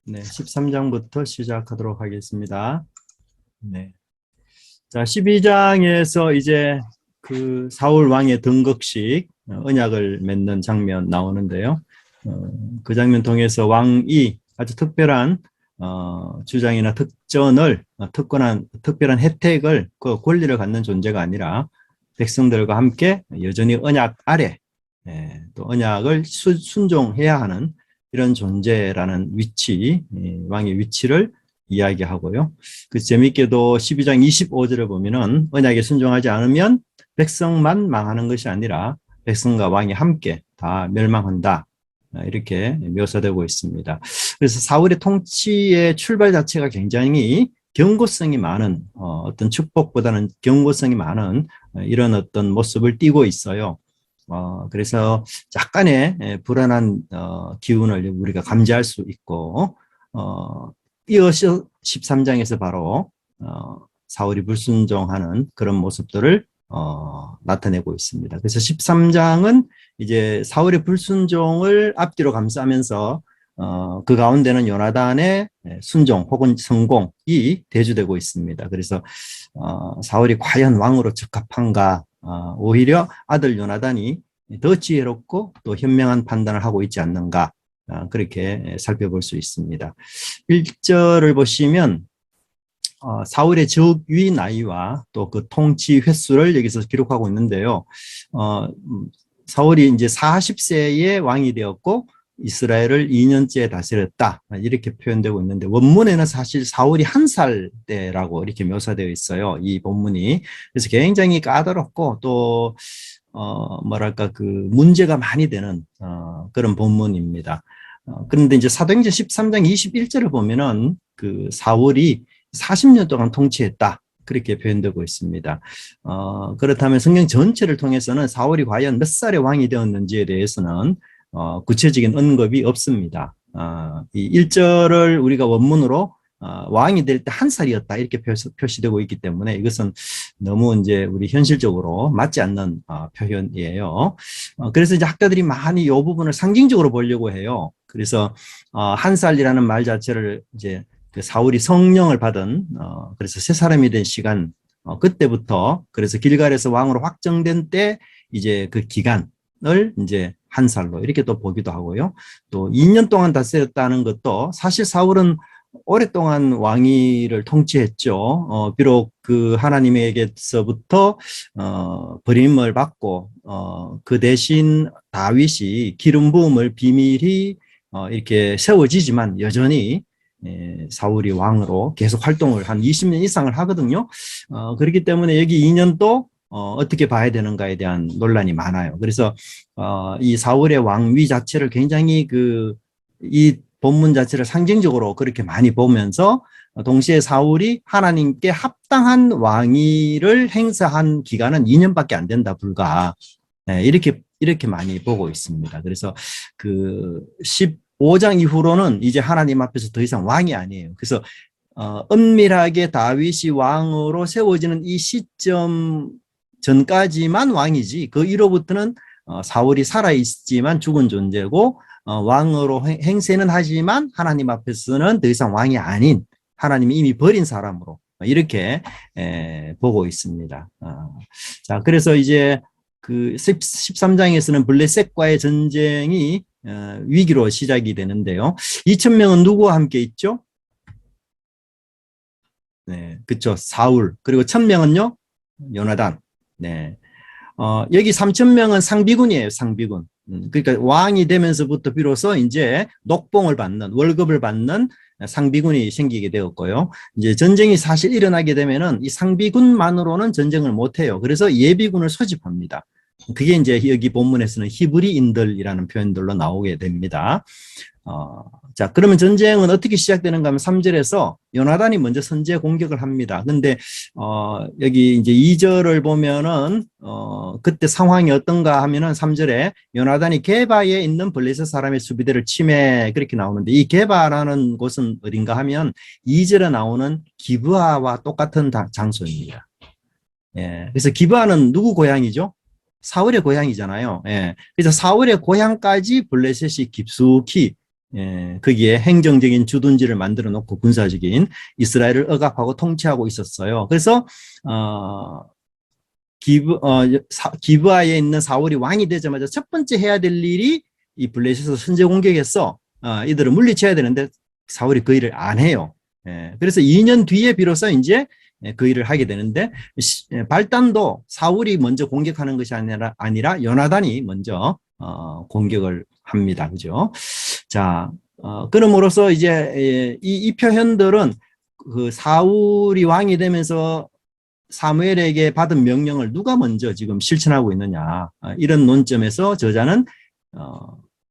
네, 13장부터 시작하도록 하겠습니다. 네. 자, 12장에서 이제 그 사울 왕의 등극식 언약을 맺는 장면 나오는데요. 그 장면 통해서 왕이 아주 특별한 주장이나 특전을 특별한 혜택을 그 권리를 갖는 존재가 아니라 백성들과 함께 여전히 언약 아래 또 언약을 순종해야 하는 이런 존재라는 위치, 왕의 위치를 이야기하고요. 그 재미있게도 12장 25절을 보면은 언약에 순종하지 않으면 백성만 망하는 것이 아니라 백성과 왕이 함께 다 멸망한다. 이렇게 묘사되고 있습니다. 그래서 사울의 통치의 출발 자체가 굉장히 경고성이 많은 어떤 축복보다는 경고성이 많은 이런 어떤 모습을 띠고 있어요. 그래서 약간의 불안한 기운을 우리가 감지할 수 있고 이어서 13장에서 바로 사울이 불순종하는 그런 모습들을 나타내고 있습니다. 그래서 13장은 이제 사울의 불순종을 앞뒤로 감싸면서 그 가운데는 요나단의 순종 혹은 성공이 대주되고 있습니다. 그래서 사울이 과연 왕으로 적합한가? 오히려 아들 요나단이 더 지혜롭고 또 현명한 판단을 하고 있지 않는가? 그렇게 살펴볼 수 있습니다. 1절을 보시면 사울의 즉위 나이와 또 그 통치 횟수를 여기서 기록하고 있는데요. 사울이 이제 40세에 왕이 되었고 이스라엘을 2년째 다스렸다 이렇게 표현되고 있는데 원문에는 사실 사울이 1살 때라고 이렇게 묘사되어 있어요. 이 본문이. 그래서 굉장히 까다롭고 또 뭐랄까 그 문제가 많이 되는 그런 본문입니다. 그런데 이제 사도행전 13장 21절을 보면은 그 사울이 40년 동안 통치했다. 그렇게 표현되고 있습니다. 그렇다면 성경 전체를 통해서는 사울이 과연 몇 살에 왕이 되었는지에 대해서는 구체적인 언급이 없습니다. 이 1절을 우리가 원문으로 왕이 될 때 1살이었다 이렇게 표시되고 있기 때문에 이것은 너무 이제 우리 현실적으로 맞지 않는 표현이에요. 그래서 이제 학자들이 많이 이 부분을 상징적으로 보려고 해요. 그래서 1살이라는 말 자체를 이제 그 사울이 성령을 받은 그래서 새 사람이 된 시간 그때부터 그래서 길갈에서 왕으로 확정된 때 이제 그 기간을 이제 1살로 이렇게 또 보기도 하고요. 또 2년 동안 다스렸다는 것도 사실 사울은 오랫동안 왕위를 통치했죠. 비록 그 하나님에게서부터 버림을 받고 그 대신 다윗이 기름 부음을 비밀히 이렇게 세워지지만 여전히 사울이 왕으로 계속 활동을 한 20년 이상을 하거든요. 그렇기 때문에 여기 2년도 어떻게 봐야 되는가에 대한 논란이 많아요. 그래서 이 사울의 왕위 자체를 굉장히 이 본문 자체를 상징적으로 그렇게 많이 보면서 동시에 사울이 하나님께 합당한 왕위를 행사한 기간은 2년밖에 안 된다 불과 이렇게 많이 보고 있습니다. 그래서 그 15장 이후로는 이제 하나님 앞에서 더 이상 왕이 아니에요. 그래서 은밀하게 다윗이 왕으로 세워지는 이 시점 전까지만 왕이지 그 이후로부터는 사울이 살아있지만 죽은 존재고 왕으로 행세는 하지만 하나님 앞에서는 더 이상 왕이 아닌 하나님이 이미 버린 사람으로 이렇게 보고 있습니다. 자, 그래서 이제 그 13장에서는 블레셋과의 전쟁이 위기로 시작이 되는데요. 2,000명은 누구와 함께 있죠? 네, 그렇죠. 사울. 그리고 1,000명은요? 요나단. 네. 여기 3,000명은 상비군이에요, 상비군. 그러니까 왕이 되면서부터 비로소 이제 녹봉을 받는, 월급을 받는 상비군이 생기게 되었고요. 이제 전쟁이 사실 일어나게 되면은 이 상비군만으로는 전쟁을 못해요. 그래서 예비군을 소집합니다. 그게 이제 여기 본문에서는 히브리인들이라는 표현들로 나오게 됩니다. 자, 그러면 전쟁은 어떻게 시작되는가 하면 3절에서 요나단이 먼저 선제 공격을 합니다. 근데, 여기 이제 2절을 보면은, 그때 상황이 어떤가 하면은 3절에 요나단이 게바에 있는 블레셋 사람의 수비대를 침해 그렇게 나오는데 이 게바라는 곳은 어딘가 하면 2절에 나오는 기브아와 똑같은 장소입니다. 예. 그래서 기브아는 누구 고향이죠? 사울의 고향이잖아요. 예. 그래서 사울의 고향까지 블레셋이 깊숙이 거기에 행정적인 주둔지를 만들어 놓고 군사적인 이스라엘을 억압하고 통치하고 있었어요. 그래서 기브아에 있는 사울이 왕이 되자마자 첫 번째 해야 될 일이 이 블레셋을 선제 공격해서 이들을 물리쳐야 되는데 사울이 그 일을 안 해요. 그래서 2년 뒤에 비로소 이제 그 일을 하게 되는데 발단도 사울이 먼저 공격하는 것이 아니라 요나단이 먼저 공격을 합니다. 그죠? 자, 그럼으로써 이제 이 표현들은 그 사울이 왕이 되면서 사무엘에게 받은 명령을 누가 먼저 지금 실천하고 있느냐, 이런 논점에서 저자는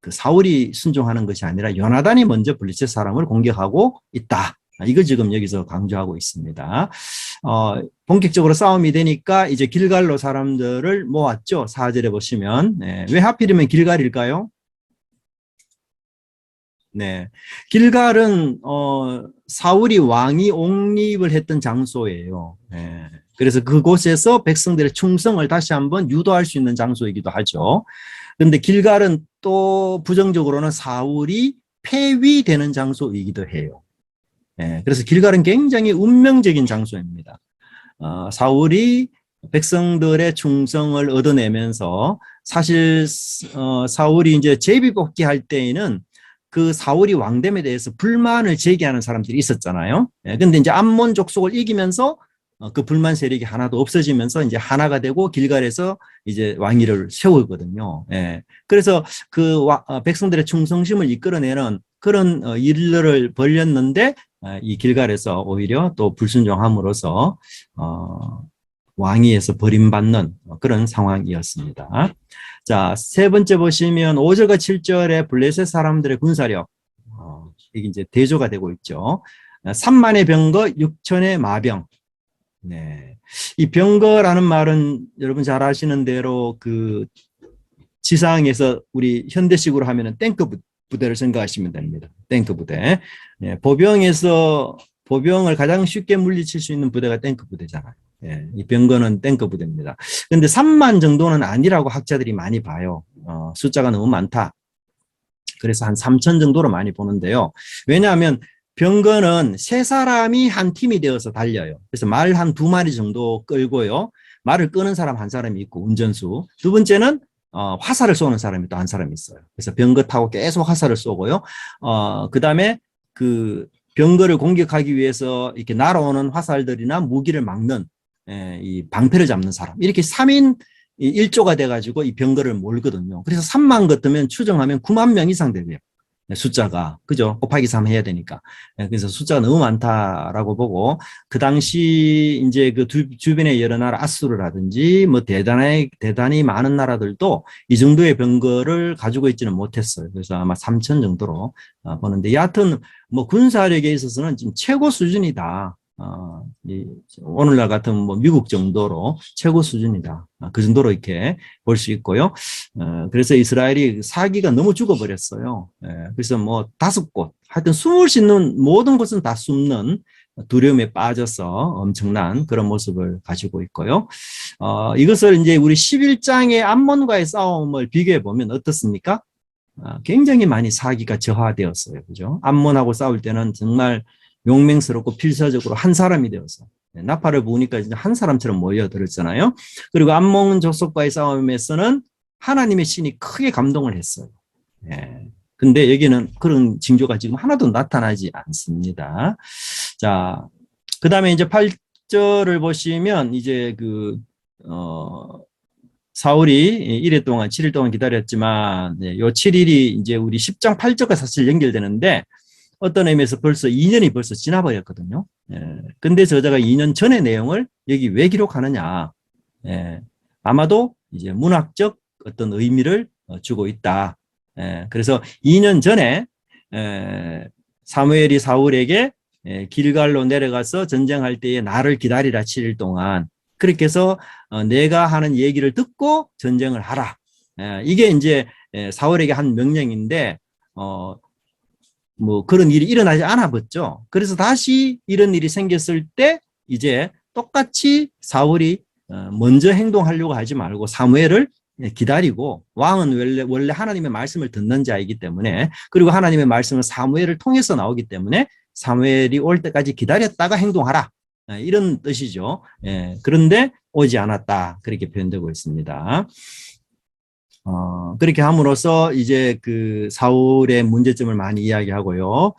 그 사울이 순종하는 것이 아니라 요나단이 먼저 블레셋 사람을 공격하고 있다. 이걸 지금 여기서 강조하고 있습니다. 본격적으로 싸움이 되니까 이제 길갈로 사람들을 모았죠. 4절에 보시면. 왜 하필이면 길갈일까요? 네. 길갈은 사울이 왕이 옹립을 했던 장소예요. 그래서 그곳에서 백성들의 충성을 다시 한번 유도할 수 있는 장소이기도 하죠. 그런데 길갈은 또 부정적으로는 사울이 폐위되는 장소이기도 해요. 그래서 길갈은 굉장히 운명적인 장소입니다. 사울이 백성들의 충성을 얻어내면서 사실 사울이 이제 제비뽑기 할 때에는 그 사울이 왕됨에 대해서 불만을 제기하는 사람들이 있었잖아요. 근데 이제 암몬 족속을 이기면서 그 불만 세력이 하나도 없어지면서 이제 하나가 되고 길갈에서 이제 왕위를 세우거든요. 그래서 그 백성들의 충성심을 이끌어내는 그런 일들을 벌였는데 이 길갈에서 오히려 또 불순종함으로써 왕위에서 버림받는 그런 상황이었습니다. 자, 세 번째 보시면 5절과 7절에 블레셋 사람들의 군사력, 이게 이제 대조가 되고 있죠. 3만의 병거, 6천의 마병. 네. 이 병거라는 말은 여러분 잘 아시는 대로 그 지상에서 우리 현대식으로 하면은 탱크 부대를 생각하시면 됩니다. 탱크 부대. 보병을 가장 쉽게 물리칠 수 있는 부대가 탱크 부대잖아요. 이 병거는 탱크 부대입니다. 그런데 3만 정도는 아니라고 학자들이 많이 봐요. 숫자가 너무 많다. 그래서 한 3천 정도로 많이 보는데요. 왜냐하면 병거는 세 사람이 한 팀이 되어서 달려요. 그래서 말 한 2마리 정도 끌고요. 말을 끄는 사람 한 사람이 있고 운전수. 두 번째는 화살을 쏘는 사람이 또 한 사람이 있어요. 그래서 병거 타고 계속 화살을 쏘고요. 그다음에 그 병거를 공격하기 위해서 이렇게 날아오는 화살들이나 무기를 막는 이 방패를 잡는 사람. 이렇게 3인 1조가 돼가지고 이 병거를 몰거든요. 그래서 3만 같으면 추정하면 9만 명 이상 되고요. 숫자가. 그죠? 곱하기 3 해야 되니까. 그래서 숫자가 너무 많다라고 보고, 그 당시 이제 그 주변의 여러 나라, 아수르라든지 뭐 대단히 많은 나라들도 이 정도의 병거를 가지고 있지는 못했어요. 그래서 아마 3천 정도로 보는데, 여하튼 뭐 군사력에 있어서는 지금 최고 수준이다. 오늘날 같은 뭐 미국 정도로 최고 수준이다. 그 정도로 이렇게 볼 수 있고요. 그래서 이스라엘이 사기가 너무 죽어버렸어요. 그래서 뭐 5곳, 하여튼 숨을 싣는 모든 곳은 다 숨는 두려움에 빠져서 엄청난 그런 모습을 가지고 있고요. 이것을 이제 우리 11장의 암몬과의 싸움을 비교해 보면 어떻습니까? 굉장히 많이 사기가 저하되었어요. 그죠? 암몬하고 싸울 때는 정말 용맹스럽고 필사적으로 한 사람이 되어서 나팔을 부으니까 이제 한 사람처럼 모여들었잖아요. 그리고 암몬 족속과의 싸움에서는 하나님의 신이 크게 감동을 했어요. 근데 여기는 그런 징조가 지금 하나도 나타나지 않습니다. 자, 그 다음에 이제 8절을 보시면 이제 사울이 1일 동안, 7일 동안 기다렸지만, 요 7일이 이제 우리 10장 8절과 사실 연결되는데, 어떤 의미에서 벌써 2년이 벌써 지나버렸거든요. 근데 저자가 2년 전의 내용을 여기 왜 기록하느냐. 아마도 이제 문학적 어떤 의미를 주고 있다. 그래서 2년 전에 사무엘이 사울에게 길갈로 내려가서 전쟁할 때에 나를 기다리라 7일 동안. 그렇게 해서 내가 하는 얘기를 듣고 전쟁을 하라. 이게 이제 사울에게 한 명령인데 뭐 그런 일이 일어나지 않아 봤죠. 그래서 다시 이런 일이 생겼을 때 이제 똑같이 사울이 먼저 행동하려고 하지 말고 사무엘을 기다리고 왕은 원래 하나님의 말씀을 듣는 자이기 때문에 그리고 하나님의 말씀은 사무엘을 통해서 나오기 때문에 사무엘이 올 때까지 기다렸다가 행동하라. 이런 뜻이죠. 그런데 오지 않았다. 그렇게 표현되고 있습니다. 그렇게 함으로써 이제 그 사울의 문제점을 많이 이야기하고요.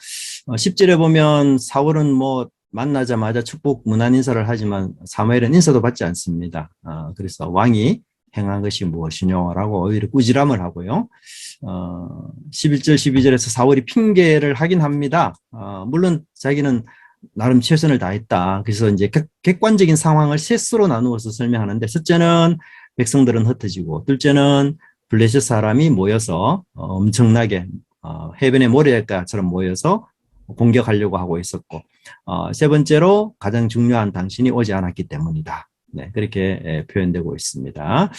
10절에 보면 사울은 뭐 만나자마자 축복 문안 인사를 하지만 사무엘은 인사도 받지 않습니다. 그래서 왕이 행한 것이 무엇이냐라고 오히려 꾸지람을 하고요. 11절, 12절에서 사울이 핑계를 하긴 합니다. 물론 자기는 나름 최선을 다했다. 그래서 이제 객관적인 상황을 셋으로 나누어서 설명하는데, 첫째는 백성들은 흩어지고, 둘째는 블레셋 사람이 모여서 엄청나게 해변의 모래가처럼 모여서 공격하려고 하고 있었고, 세 번째로 가장 중요한 당신이 오지 않았기 때문이다. 네, 그렇게 표현되고 있습니다.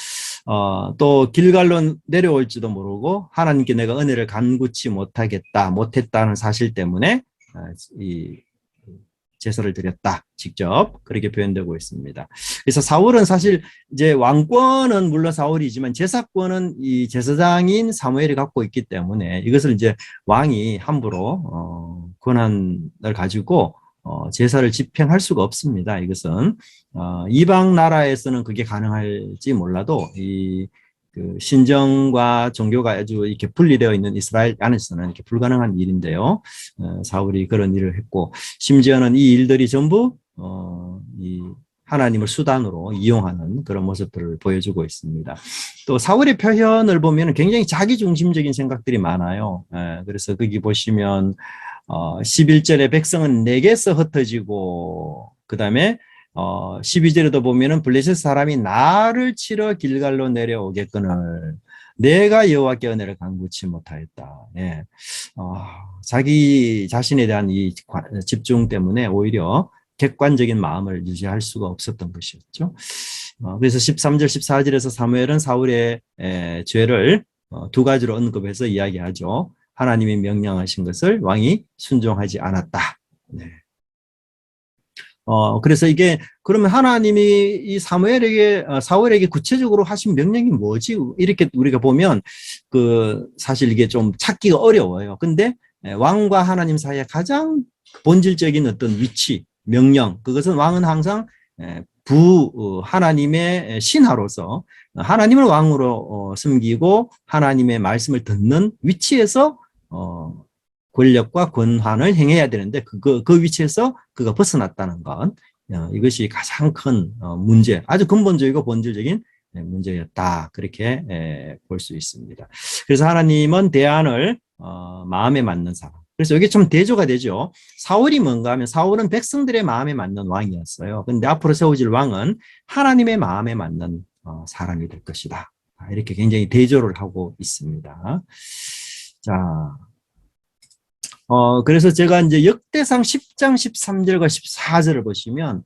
또 길갈로 내려올지도 모르고 하나님께 내가 은혜를 간구치 못했다는 사실 때문에 이 제사를 드렸다. 직접 그렇게 표현되고 있습니다. 그래서 사울은 사실 이제 왕권은 물론 사울이지만 제사권은 이 제사장인 사무엘이 갖고 있기 때문에 이것을 이제 왕이 함부로 권한을 가지고 제사를 집행할 수가 없습니다. 이것은 이방 나라에서는 그게 가능할지 몰라도 그 신정과 종교가 아주 이렇게 분리되어 있는 이스라엘 안에서는 이렇게 불가능한 일인데요. 사울이 그런 일을 했고, 심지어는 이 일들이 전부 이 하나님을 수단으로 이용하는 그런 모습들을 보여주고 있습니다. 또 사울의 표현을 보면 굉장히 자기중심적인 생각들이 많아요. 그래서 거기 보시면 11절에 백성은 내게서 흩어지고, 그 다음에 12절에도 보면은 블레셋 사람이 나를 치러 길갈로 내려오겠거늘 내가 여호와께 은혜를 간구치 못하였다. 자기 자신에 대한 이 집중 때문에 오히려 객관적인 마음을 유지할 수가 없었던 것이었죠. 그래서 13절, 14절에서 사무엘은 사울의 죄를 두 가지로 언급해서 이야기하죠. 하나님이 명령하신 것을 왕이 순종하지 않았다. 네. 그래서 이게 그러면 하나님이 이 사울에게 구체적으로 하신 명령이 뭐지? 이렇게 우리가 보면 사실 이게 좀 찾기가 어려워요. 근데 왕과 하나님 사이에 가장 본질적인 어떤 위치, 명령, 그것은 왕은 항상 하나님의 신하로서 하나님을 왕으로 섬기고 하나님의 말씀을 듣는 위치에서 권력과 권한을 행해야 되는데 그 위치에서 그가 벗어났다는 것, 이것이 가장 큰 문제, 아주 근본적이고 본질적인 문제였다. 그렇게 볼 수 있습니다. 그래서 하나님은 대안을 마음에 맞는 사람. 그래서 이게 좀 대조가 되죠. 사울이 뭔가 하면 사울은 백성들의 마음에 맞는 왕이었어요. 근데 앞으로 세워질 왕은 하나님의 마음에 맞는 사람이 될 것이다. 이렇게 굉장히 대조를 하고 있습니다. 자. 그래서 제가 이제 역대상 10장 13절과 14절을 보시면,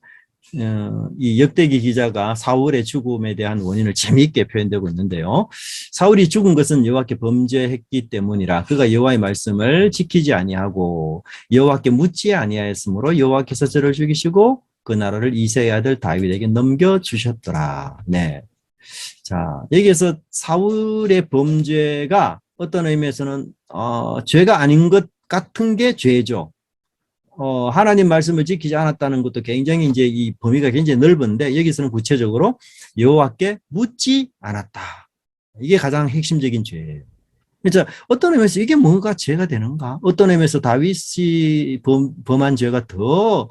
이 역대기 기자가 사울의 죽음에 대한 원인을 재미있게 표현되고 있는데요. 사울이 죽은 것은 여호와께 범죄했기 때문이라. 그가 여호와의 말씀을 지키지 아니하고 여호와께 묻지 아니하였으므로 여호와께서 저를 죽이시고 그 나라를 이새의 아들 다윗에게 넘겨주셨더라. 네. 자, 여기에서 사울의 범죄가 어떤 의미에서는 죄가 아닌 것 같은 게 죄죠. 하나님 말씀을 지키지 않았다는 것도 굉장히 이제 이 범위가 굉장히 넓은데 여기서는 구체적으로 여호와께 묻지 않았다. 이게 가장 핵심적인 죄예요. 그래서 어떤 의미에서 이게 뭐가 죄가 되는가? 어떤 의미에서 다윗이 범한 죄가 더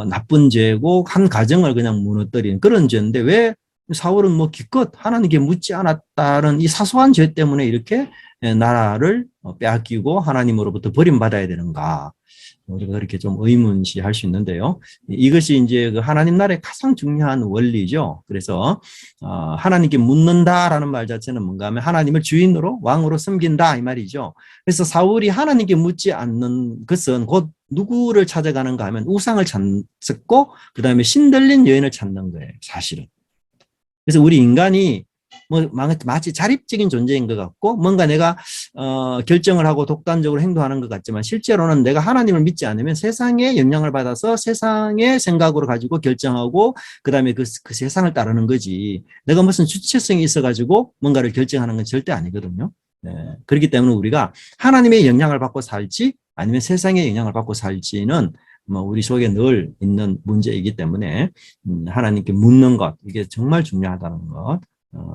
나쁜 죄고 한 가정을 그냥 무너뜨린 그런 죄인데 왜 사울은 뭐 기껏 하나님께 묻지 않았다는 이 사소한 죄 때문에 이렇게 나라를 빼앗기고 하나님으로부터 버림받아야 되는가? 우리가 그렇게 좀 의문시할 수 있는데요. 이것이 이제 그 하나님 나라의 가장 중요한 원리죠. 그래서 하나님께 묻는다라는 말 자체는 뭔가 하면 하나님을 주인으로 왕으로 섬긴다 이 말이죠. 그래서 사울이 하나님께 묻지 않는 것은 곧 누구를 찾아가는가 하면 우상을 찾고 그다음에 신들린 여인을 찾는 거예요. 사실은. 그래서 우리 인간이 뭐 마치 자립적인 존재인 것 같고 뭔가 내가 결정을 하고 독단적으로 행동하는 것 같지만 실제로는 내가 하나님을 믿지 않으면 세상에 영향을 받아서 세상의 생각으로 가지고 결정하고 그다음에 그 세상을 따르는 거지 내가 무슨 주체성이 있어가지고 뭔가를 결정하는 건 절대 아니거든요. 네. 그렇기 때문에 우리가 하나님의 영향을 받고 살지 아니면 세상의 영향을 받고 살지는 뭐 우리 속에 늘 있는 문제이기 때문에 하나님께 묻는 것 이게 정말 중요하다는 것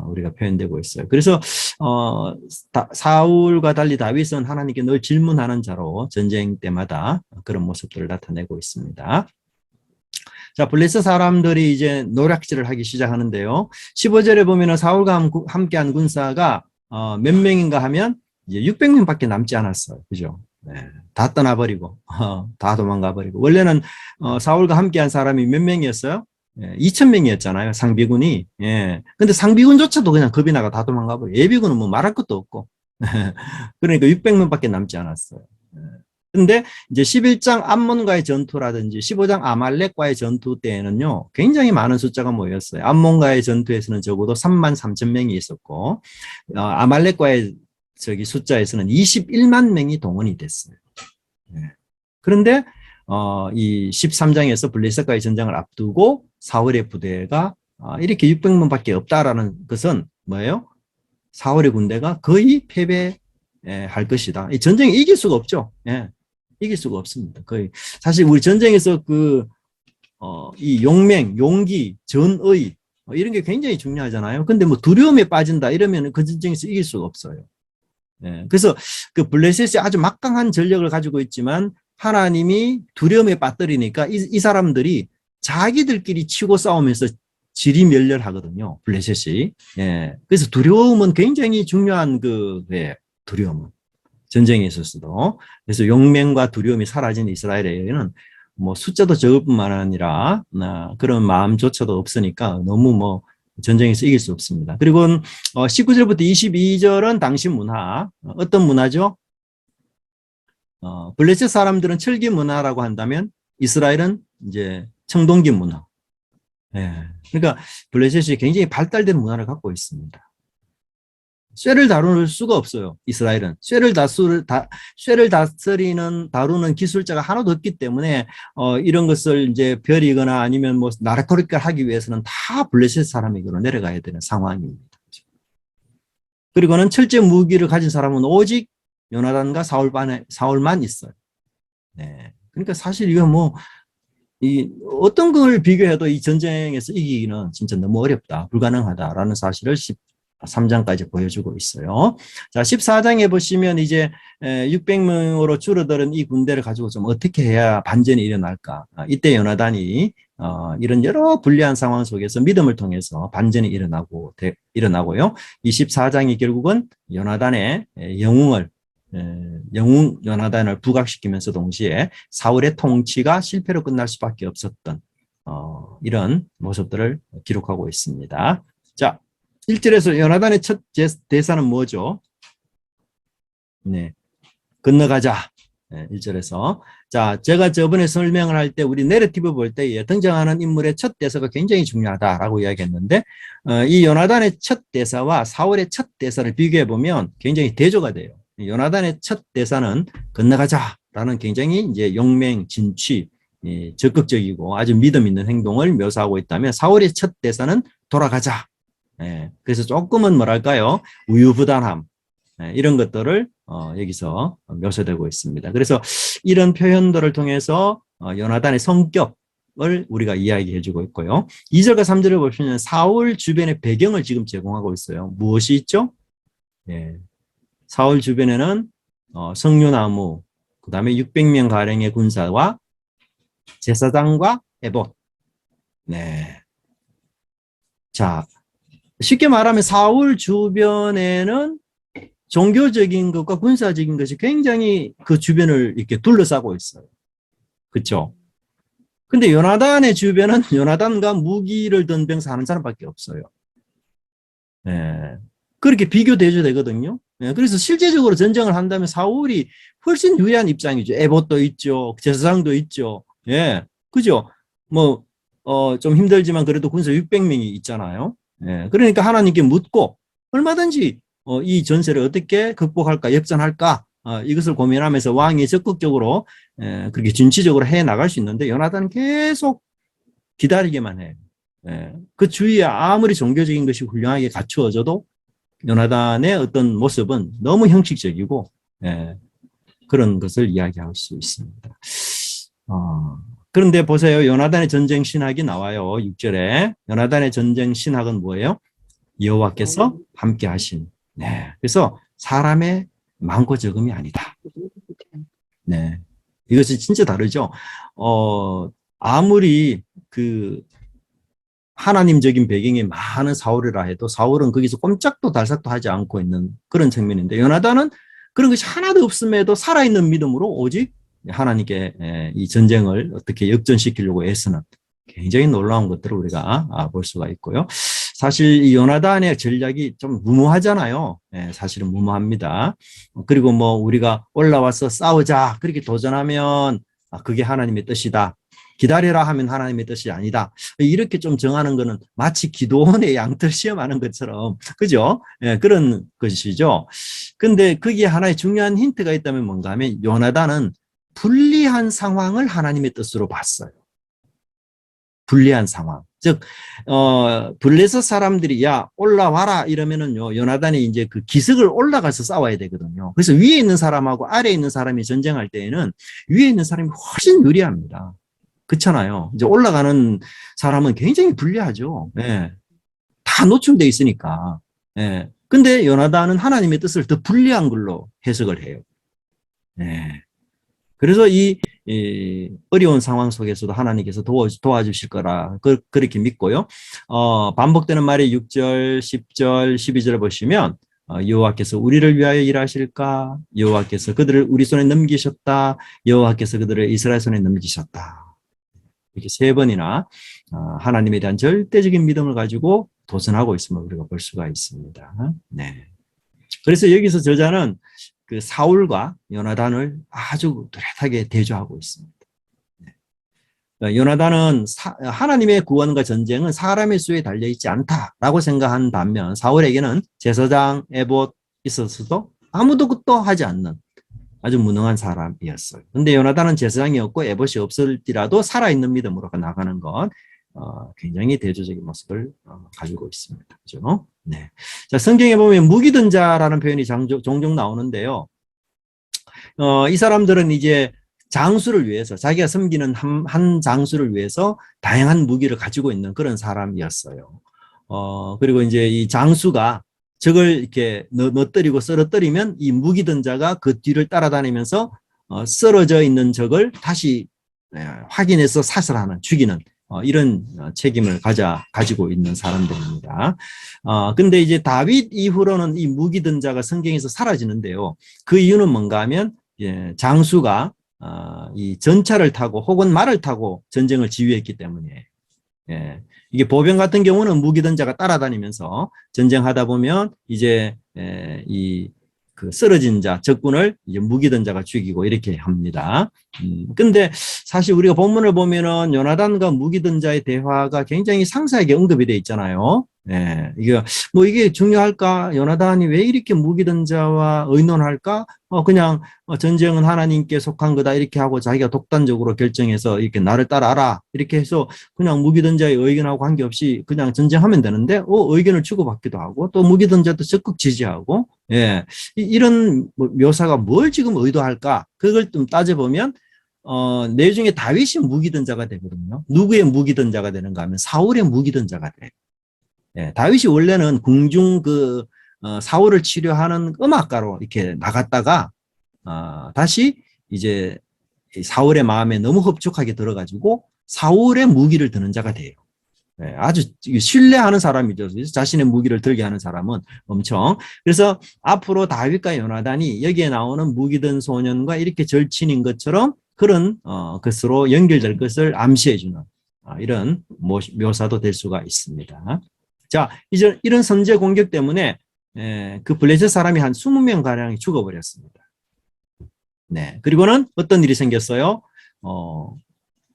우리가 표현되고 있어요. 그래서 사울과 달리 다윗은 하나님께 늘 질문하는 자로 전쟁 때마다 그런 모습들을 나타내고 있습니다. 자, 블레셋 사람들이 이제 노략질을 하기 시작하는데요. 15절에 보면은 사울과 함께한 군사가 몇 명인가 하면 이제 600명밖에 남지 않았어요. 그죠? 네, 다 떠나버리고 다 도망가버리고 원래는 사울과 함께한 사람이 몇 명이었어요? 2,000명이었잖아요. 상비군이. 예. 근데 상비군조차도 그냥 겁이 나가 다 도망가버려. 예비군은 뭐 말할 것도 없고. 그러니까 600명밖에 남지 않았어요. 근데 이제 11장 암몬과의 전투라든지 15장 아말렉과의 전투 때에는요, 굉장히 많은 숫자가 모였어요. 암몬과의 전투에서는 적어도 33,000명이 있었고, 아말렉과의 숫자에서는 21만 명이 동원이 됐어요. 그런데 이 13장에서 블레셋과의 전쟁을 앞두고 사울의 부대가 이렇게 600명밖에 없다라는 것은 뭐예요? 사울의 군대가 거의 패배할 것이다. 이 전쟁에 이길 수가 없죠. 예, 이길 수가 없습니다. 거의 사실 우리 전쟁에서 이 용맹, 용기, 전의 이런 게 굉장히 중요하잖아요. 근데 뭐 두려움에 빠진다 이러면 그 전쟁에서 이길 수가 없어요. 예, 그래서 그 블레셋이 아주 막강한 전력을 가지고 있지만 하나님이 두려움에 빠뜨리니까 이 사람들이 자기들끼리 치고 싸우면서 지리멸렬하거든요. 블레셋이. 예, 그래서 두려움은 굉장히 중요한 두려움은 전쟁에 있어서도. 그래서 용맹과 두려움이 사라진 이스라엘에게는 뭐 숫자도 적을 뿐만 아니라 그런 마음조차도 없으니까 너무 뭐 전쟁에서 이길 수 없습니다. 그리고 19절부터 22절은 당시 문화. 어떤 문화죠? 블레셋 사람들은 철기 문화라고 한다면 이스라엘은 이제 청동기 문화. 예. 그러니까 블레셋이 굉장히 발달된 문화를 갖고 있습니다. 쇠를 다룰 수가 없어요. 이스라엘은 쇠를 다루는 기술자가 하나도 없기 때문에 이런 것을 이제 벼리거나 아니면 뭐 나라토리를 하기 위해서는 다 블레셋 사람에게로 내려가야 되는 상황입니다. 그리고는 철제 무기를 가진 사람은 오직 요나단과 사울만 있어요. 네. 그러니까 사실 이거 뭐 어떤 걸 비교해도 이 전쟁에서 이기기는 진짜 너무 어렵다, 불가능하다라는 사실을 13장까지 보여주고 있어요. 자, 14장에 보시면 이제 600명으로 줄어드는 이 군대를 가지고 좀 어떻게 해야 반전이 일어날까. 이때 요나단이 이런 여러 불리한 상황 속에서 믿음을 통해서 반전이 일어나고요. 이 14장이 결국은 요나단의 영웅 요나단을 부각시키면서 동시에 사울의 통치가 실패로 끝날 수밖에 없었던 이런 모습들을 기록하고 있습니다. 자, 1절에서 요나단의 첫 대사는 뭐죠? 네, 건너가자. 네, 1절에서. 자, 제가 저번에 설명을 할 때 우리 내러티브 볼 때 등장하는 인물의 첫 대사가 굉장히 중요하다라고 이야기했는데 이 요나단의 첫 대사와 사울의 첫 대사를 비교해 보면 굉장히 대조가 돼요. 요나단의 첫 대사는 건너가자라는 굉장히 이제 용맹, 진취, 적극적이고 아주 믿음 있는 행동을 묘사하고 있다면 사울의 첫 대사는 돌아가자. 그래서 조금은 뭐랄까요? 우유부단함. 이런 것들을 여기서 묘사되고 있습니다. 그래서 이런 표현들을 통해서 요나단의 성격을 우리가 이야기해주고 있고요. 2절과 3절을 보시면 사울 주변의 배경을 지금 제공하고 있어요. 무엇이 있죠? 사울 주변에는 석류나무, 그 다음에 600명 가량의 군사와 제사장과 에봇. 네. 자, 쉽게 말하면 사울 주변에는 종교적인 것과 군사적인 것이 굉장히 그 주변을 이렇게 둘러싸고 있어요. 그렇죠? 근데 요나단의 주변은 요나단과 무기를 든 병사 하는 사람밖에 없어요. 그렇게 비교돼야 되거든요. 그래서 실제적으로 전쟁을 한다면 사울이 훨씬 유리한 입장이죠. 에봇도 있죠. 제사장도 있죠. 예. 그죠? 뭐, 좀 힘들지만 그래도 군사 600명이 있잖아요. 그러니까 하나님께 묻고 얼마든지 이 전세를 어떻게 극복할까, 역전할까, 이것을 고민하면서 왕이 적극적으로 그렇게 진취적으로 해 나갈 수 있는데 요나단은 계속 기다리기만 해요. 그 주위에 아무리 종교적인 것이 훌륭하게 갖추어져도 요나단의 어떤 모습은 너무 형식적이고 그런 것을 이야기할 수 있습니다. 그런데 보세요. 요나단의 전쟁 신학이 나와요. 6절에. 요나단의 전쟁 신학은 뭐예요? 여호와께서 함께 하신. 네. 그래서 사람의 많고 적음이 아니다. 네. 이것이 진짜 다르죠. 아무리 그 하나님적인 배경이 많은 사울이라 해도 사울은 거기서 꼼짝도 달싹도 하지 않고 있는 그런 측면인데 요나단은 그런 것이 하나도 없음에도 살아있는 믿음으로 오직 하나님께 이 전쟁을 어떻게 역전시키려고 애쓰는 굉장히 놀라운 것들을 우리가 볼 수가 있고요. 사실 이 요나단의 전략이 좀 무모하잖아요. 사실은 무모합니다. 그리고 뭐 우리가 올라와서 싸우자 그렇게 도전하면 그게 하나님의 뜻이다. 기다리라 하면 하나님의 뜻이 아니다. 이렇게 좀 정하는 거는 마치 기도원의 양털 시험하는 것처럼 그죠? 그런 것이죠. 근데 거기에 하나의 중요한 힌트가 있다면 뭔가 하면 요나단은 불리한 상황을 하나님의 뜻으로 봤어요. 불리한 상황. 즉, 블레셋 사람들이 야, 올라와라 이러면은요, 요나단이 이제 그 기슭을 올라가서 싸워야 되거든요. 그래서 위에 있는 사람하고 아래에 있는 사람이 전쟁할 때에는 위에 있는 사람이 훨씬 유리합니다. 그렇잖아요. 이제 올라가는 사람은 굉장히 불리하죠. 다 노출돼 있으니까. 근데 요나단은 하나님의 뜻을 더 불리한 걸로 해석을 해요. 그래서 이 어려운 상황 속에서도 하나님께서 도와주실 거라 그렇게 믿고요. 반복되는 말이 6절, 10절, 12절을 보시면 여호와께서 우리를 위하여 일하실까? 여호와께서 그들을 우리 손에 넘기셨다. 여호와께서 그들을 이스라엘 손에 넘기셨다. 이렇게 세 번이나 하나님에 대한 절대적인 믿음을 가지고 도전하고 있음을 우리가 볼 수가 있습니다. 네. 그래서 여기서 저자는 그 사울과 요나단을 아주 뚜렷하게 대조하고 있습니다. 요나단은 하나님의 구원과 전쟁은 사람의 수에 달려있지 않다라고 생각한 반면 사울에게는 제사장, 에봇 있었어도 아무도 것도 하지 않는 아주 무능한 사람이었어요. 근데 요나단은 제사장이 없고 에봇이 없을지라도 살아있는 믿음으로 나가는 것 굉장히 대조적인 모습을 가지고 있습니다. 그죠? 네. 자, 성경에 보면 무기든 자라는 표현이 종종 나오는데요. 이 사람들은 이제 장수를 위해서 자기가 섬기는 한 장수를 위해서 다양한 무기를 가지고 있는 그런 사람이었어요. 그리고 이제 이 장수가 적을 이렇게 넘어뜨리고 쓰러뜨리면 이 무기든 자가 그 뒤를 따라다니면서 쓰러져 있는 적을 다시 확인해서 사살하는, 죽이는 이런 책임을 가지고 있는 사람들입니다. 근데 이제 다윗 이후로는 이 무기든 자가 성경에서 사라지는데요. 그 이유는 뭔가 하면 장수가 이 전차를 타고 혹은 말을 타고 전쟁을 지휘했기 때문에 이게 보병 같은 경우는 무기든 자가 따라다니면서 전쟁하다 보면 이제 그 쓰러진 자, 적군을 이제 무기든 자가 죽이고 이렇게 합니다. 근데 사실 우리가 본문을 보면은 요나단과 무기든 자의 대화가 굉장히 상세하게 언급이 되어 있잖아요. 이게 중요할까? 요나단이 왜 이렇게 무기든 자와 의논할까? 그냥 전쟁은 하나님께 속한 거다 이렇게 하고 자기가 독단적으로 결정해서 이렇게 나를 따라라 이렇게 해서 그냥 무기든 자의 의견하고 관계없이 그냥 전쟁하면 되는데 의견을 주고받기도 하고 또 무기든 자도 적극 지지하고 이런 묘사가 뭘 지금 의도할까? 그걸 좀 따져보면 내중에 다윗이 무기든 자가 되거든요. 누구의 무기든 자가 되는가 하면 사울의 무기든 자가 돼요. 다윗이 원래는 궁중 사울을 치료하는 음악가로 이렇게 나갔다가 다시 이제 사울의 마음에 너무 흡족하게 들어가지고 사울의 무기를 드는 자가 돼요. 아주 신뢰하는 사람이죠. 자신의 무기를 들게 하는 사람은 엄청. 그래서 앞으로 다윗과 요나단이 여기에 나오는 무기든 소년과 이렇게 절친인 것처럼 그런 것으로 연결될 것을 암시해주는 이런 묘사도 될 수가 있습니다. 자, 이제 이런 선제 공격 때문에 그 블레셋 사람이 한 20명 가량이 죽어버렸습니다. 네, 그리고는 어떤 일이 생겼어요?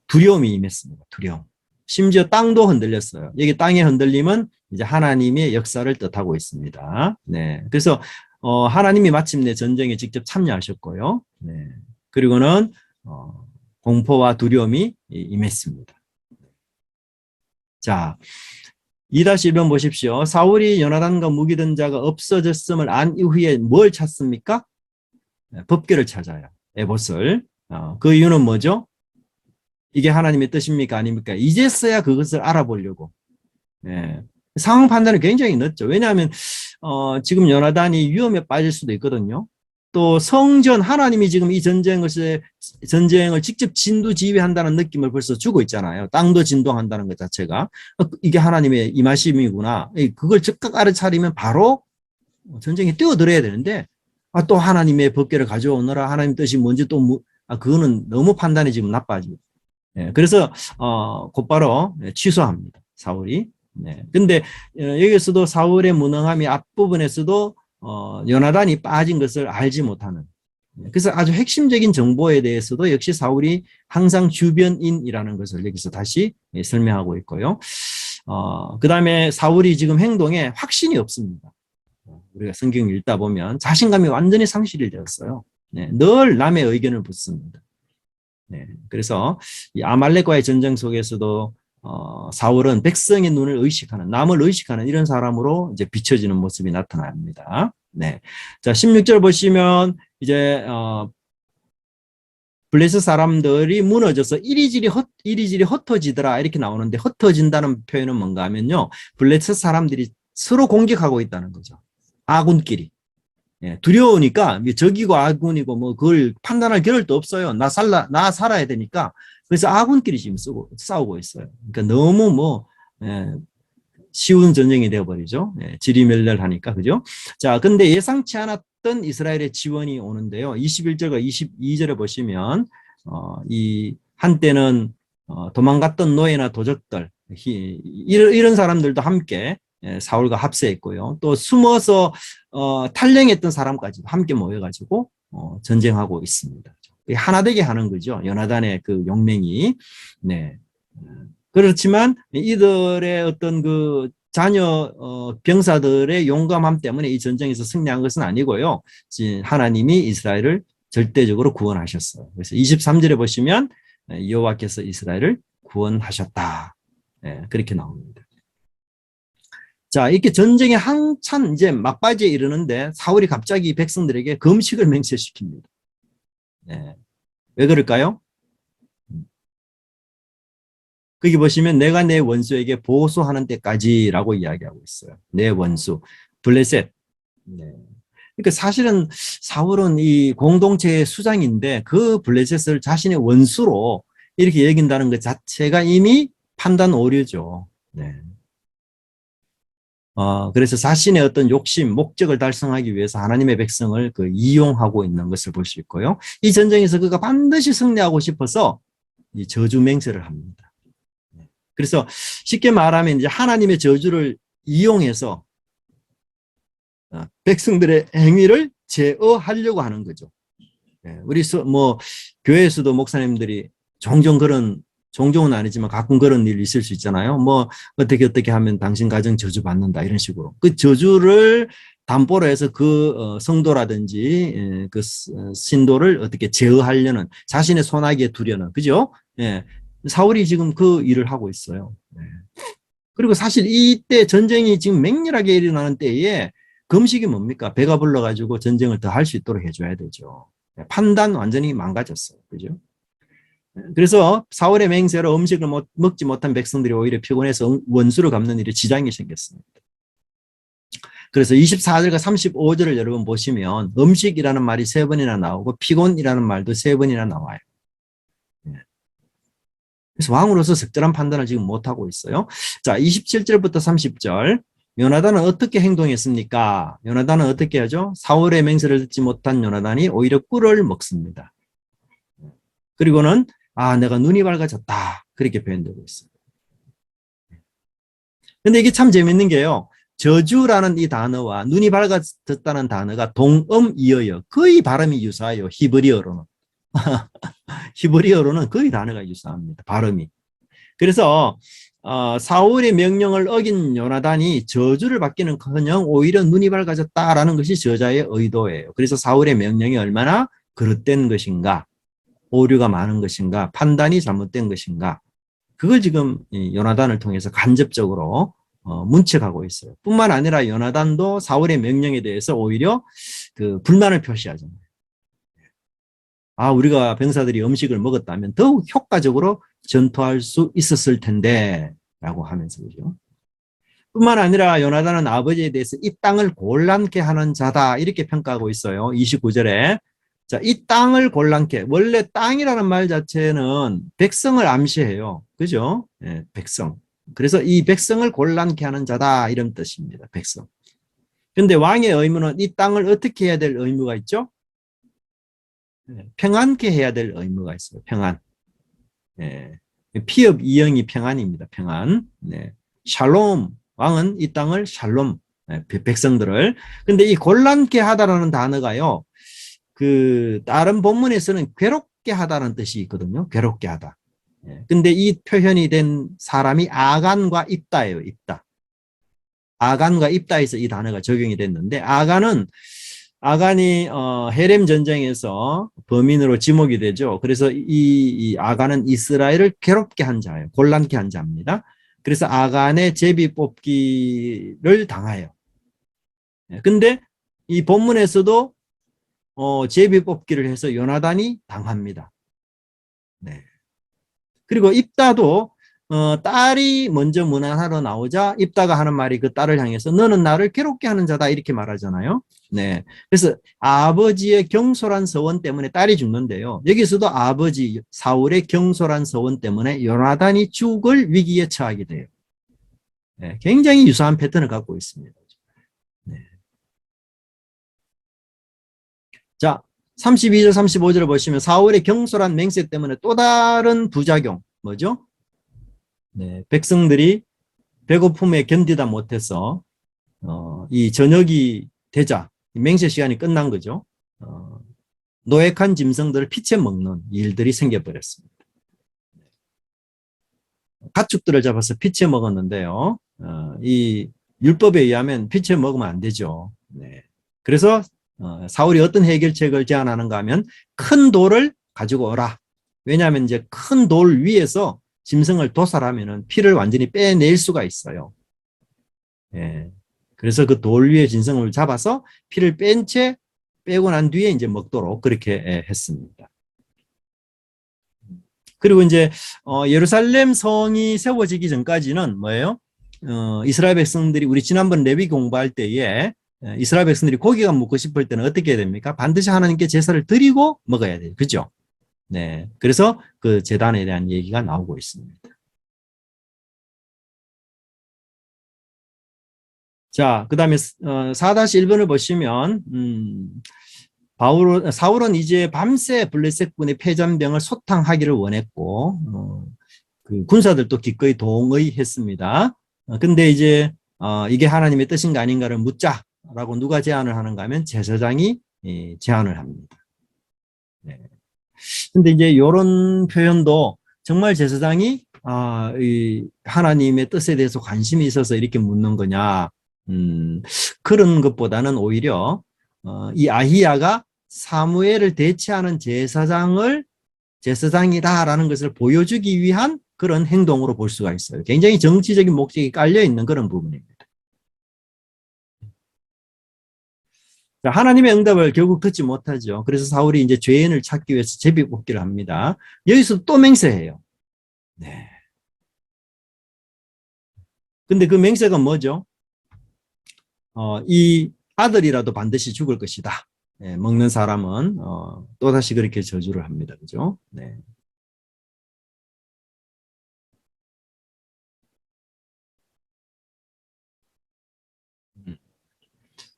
두려움이 임했습니다. 두려움. 심지어 땅도 흔들렸어요. 여기 땅의 흔들림은 이제 하나님의 역사를 뜻하고 있습니다. 네. 그래서 하나님이 마침내 전쟁에 직접 참여하셨고요. 네. 그리고는 공포와 두려움이 임했습니다. 자, 2-1번 보십시오. 사울이 요나단과 무기든 자가 없어졌음을 안 이후에 뭘 찾습니까? 법궤를 찾아요. 에봇을. 그 이유는 뭐죠? 이게 하나님의 뜻입니까? 아닙니까? 이제서야 그것을 알아보려고. 예. 상황 판단은 굉장히 늦죠. 왜냐하면 지금 요나단이 위험에 빠질 수도 있거든요. 또 성전, 하나님이 지금 이 전쟁을 직접 진두지휘한다는 느낌을 벌써 주고 있잖아요. 땅도 진동한다는 것 자체가. 이게 하나님의 임하심이구나. 그걸 즉각 알아차리면 바로 전쟁에 뛰어들어야 되는데, 또 하나님의 법궤를 가져오느라 하나님 뜻이 뭔지 그거는 너무 판단이 지금 나빠지고. 예, 그래서 곧바로 취소합니다. 사울이. 네. 근데 여기서도 사울의 무능함이 앞부분에서도 요나단이 빠진 것을 알지 못하는. 그래서 아주 핵심적인 정보에 대해서도 역시 사울이 항상 주변인이라는 것을 여기서 다시 설명하고 있고요. 그 다음에 사울이 지금 행동에 확신이 없습니다. 우리가 성경 읽다 보면 자신감이 완전히 상실이 되었어요. 네, 늘 남의 의견을 묻습니다. 네, 그래서 이 아말렉과의 전쟁 속에서도 사울은 백성의 눈을 의식하는, 남을 의식하는 이런 사람으로 이제 비춰지는 모습이 나타납니다. 네. 자, 16절 보시면 이제 블레셋 사람들이 무너져서 이리저리 흩어지더라 이렇게 나오는데, 흩어진다는 표현은 뭔가 하면요, 블레셋 사람들이 서로 공격하고 있다는 거죠. 아군끼리. 예, 두려우니까 적이고 아군이고 뭐 그걸 판단할 겨를도 없어요. 나 살아야 되니까. 그래서 아군끼리 지금 싸우고 있어요. 그러니까 너무 쉬운 전쟁이 되어버리죠. 예, 지리멸렬하니까, 그죠? 자, 근데 예상치 않았던 이스라엘의 지원이 오는데요. 21절과 22절에 보시면 이 한때는 도망갔던 노예나 도적들, 이런 사람들도 함께 사울과 합세했고요. 또 숨어서 탈령했던 사람까지도 함께 모여가지고 전쟁하고 있습니다. 하나 되게 하는 거죠. 요나단의 그 용맹이. 네. 그렇지만 이들의 어떤 그 자녀 병사들의 용감함 때문에 이 전쟁에서 승리한 것은 아니고요. 하나님이 이스라엘을 절대적으로 구원하셨어요. 그래서 23절에 보시면 여호와께서 이스라엘을 구원하셨다. 네, 그렇게 나옵니다. 자, 이렇게 전쟁이 한참 이제 막바지에 이르는데 사울이 갑자기 백성들에게 금식을 맹세시킵니다. 네. 왜 그럴까요? 거기 보시면 내가 내 원수에게 보수하는 때까지라고 이야기하고 있어요. 내 원수, 블레셋. 네. 그러니까 사실은 사울은 이 공동체의 수장인데 그 블레셋을 자신의 원수로 이렇게 여긴다는 것 자체가 이미 판단 오류죠. 네. 그래서 자신의 어떤 욕심, 목적을 달성하기 위해서 하나님의 백성을 이용하고 있는 것을 볼 수 있고요. 이 전쟁에서 그가 반드시 승리하고 싶어서 이 저주 맹세를 합니다. 그래서 쉽게 말하면 이제 하나님의 저주를 이용해서 백성들의 행위를 제어하려고 하는 거죠. 우리 교회에서도 목사님들이 종종은 아니지만 가끔 그런 일이 있을 수 있잖아요. 뭐 어떻게 하면 당신 가정 저주받는다 이런 식으로. 그 저주를 담보로 해서 그 성도라든지 그 신도를 어떻게 제어하려는, 자신의 손아귀에 두려는, 그죠? 예. 사울이 지금 그 일을 하고 있어요. 그리고 사실 이때 전쟁이 지금 맹렬하게 일어나는 때에 금식이 뭡니까? 배가 불러가지고 전쟁을 더 할 수 있도록 해줘야 되죠. 판단 완전히 망가졌어요. 그죠? 그래서 사울의 맹세로 음식을 먹지 못한 백성들이 오히려 피곤해서 원수를 갚는 일에 지장이 생겼습니다. 그래서 24절과 35절을 여러분 보시면 음식이라는 말이 3번이나 나오고 피곤이라는 말도 3번이나 나와요. 그래서 왕으로서 적절한 판단을 지금 못하고 있어요. 자, 27절부터 30절. 요나단은 어떻게 행동했습니까? 요나단은 어떻게 하죠? 사울의 맹세를 듣지 못한 요나단이 오히려 꿀을 먹습니다. 그리고는 내가 눈이 밝아졌다. 그렇게 표현되고 있어요. 근데 이게 참 재밌는 게요. 저주라는 이 단어와 눈이 밝아졌다는 단어가 동음이어요. 거의 발음이 유사해요. 히브리어로는. 히브리어로는 거의 단어가 유사합니다. 발음이. 그래서 사울의 명령을 어긴 요나단이 저주를 받기는커녕 오히려 눈이 밝아졌다라는 것이 저자의 의도예요. 그래서 사울의 명령이 얼마나 그릇된 것인가, 오류가 많은 것인가, 판단이 잘못된 것인가, 그걸 지금 이 요나단을 통해서 간접적으로 문책하고 있어요. 뿐만 아니라 요나단도 사울의 명령에 대해서 오히려 그 불만을 표시하잖아요. 우리가 병사들이 음식을 먹었다면 더욱 효과적으로 전투할 수 있었을 텐데 라고 하면서 그죠. 뿐만 아니라 요나단은 아버지에 대해서 이 땅을 곤란케 하는 자다 이렇게 평가하고 있어요. 29절에 자, 이 땅을 곤란케, 원래 땅이라는 말 자체는 백성을 암시해요. 그죠? 예, 백성. 그래서 이 백성을 곤란케 하는 자다 이런 뜻입니다. 백성. 근데 왕의 의무는 이 땅을 어떻게 해야 될 의무가 있죠? 평안케 해야 될 의무가 있어요. 평안. 예. 피업 이영이 평안입니다. 평안. 네. 샬롬. 왕은 이 땅을 샬롬. 백성들을. 근데 이 곤란케 하다라는 단어가요. 그 다른 본문에서는 괴롭게 하다는 뜻이 있거든요. 괴롭게 하다. 근데 이 표현이 된 사람이 아간과 입다예요. 입다. 아간과 입다에서 이 단어가 적용이 됐는데 아간이 헤렘 전쟁에서 범인으로 지목이 되죠. 그래서 이 아간은 이스라엘을 괴롭게 한 자예요. 곤란케 한 자입니다. 그래서 아간의 제비 뽑기를 당해요. 근데 이 본문에서도 제비 뽑기를 해서 요나단이 당합니다. 네. 그리고 입다도 딸이 먼저 문안하러 나오자 입다가 하는 말이 그 딸을 향해서 너는 나를 괴롭게 하는 자다 이렇게 말하잖아요. 네. 그래서 아버지의 경솔한 서원 때문에 딸이 죽는데요. 여기서도 아버지 사울의 경솔한 서원 때문에 요나단이 죽을 위기에 처하게 돼요. 네. 굉장히 유사한 패턴을 갖고 있습니다. 네. 자, 32절, 35절을 보시면 사울의 경솔한 맹세 때문에 또 다른 부작용, 뭐죠? 네, 백성들이 배고픔에 견디다 못해서 이 저녁이 되자 맹세 시간이 끝난 거죠. 노획한 짐승들을 피채 먹는 일들이 생겨버렸습니다. 가축들을 잡아서 피채 먹었는데요. 이 율법에 의하면 피채 먹으면 안 되죠. 네. 그래서 사울이 어떤 해결책을 제안하는가 하면 큰 돌을 가지고 오라. 왜냐하면 이제 큰 돌 위에서 짐승을 도살하면 피를 완전히 빼낼 수가 있어요. 예. 그래서 그 돌 위에 짐승을 잡아서 피를 뺀 채 빼고 난 뒤에 이제 먹도록 그렇게 했습니다. 그리고 이제 예루살렘 성이 세워지기 전까지는 뭐예요? 이스라엘 백성들이 우리 지난번 레위 공부할 때에 이스라엘 백성들이 고기가 먹고 싶을 때는 어떻게 해야 됩니까? 반드시 하나님께 제사를 드리고 먹어야 돼요. 그죠? 네. 그래서 그 제단에 대한 얘기가 나오고 있습니다. 자, 그 다음에 4-1번을 보시면 사울은 이제 밤새 블레셋군의 패전병을 소탕하기를 원했고 그 군사들도 기꺼이 동의했습니다. 근데 이제 이게 하나님의 뜻인가 아닌가를 묻자라고 누가 제안을 하는가 하면 제사장이 제안을 합니다. 네. 근데 이제 이런 표현도 정말 제사장이 이 하나님의 뜻에 대해서 관심이 있어서 이렇게 묻는 거냐, 그런 것보다는 오히려 이 아히야가 사무엘을 대체하는 제사장이다라는 것을 보여주기 위한 그런 행동으로 볼 수가 있어요. 굉장히 정치적인 목적이 깔려 있는 그런 부분입니다. 하나님의 응답을 결국 듣지 못하죠. 그래서 사울이 이제 죄인을 찾기 위해서 제비뽑기를 합니다. 여기서 또 맹세해요. 네. 근데 그 맹세가 뭐죠? 이 아들이라도 반드시 죽을 것이다. 네, 먹는 사람은 또다시 그렇게 저주를 합니다. 그죠? 네.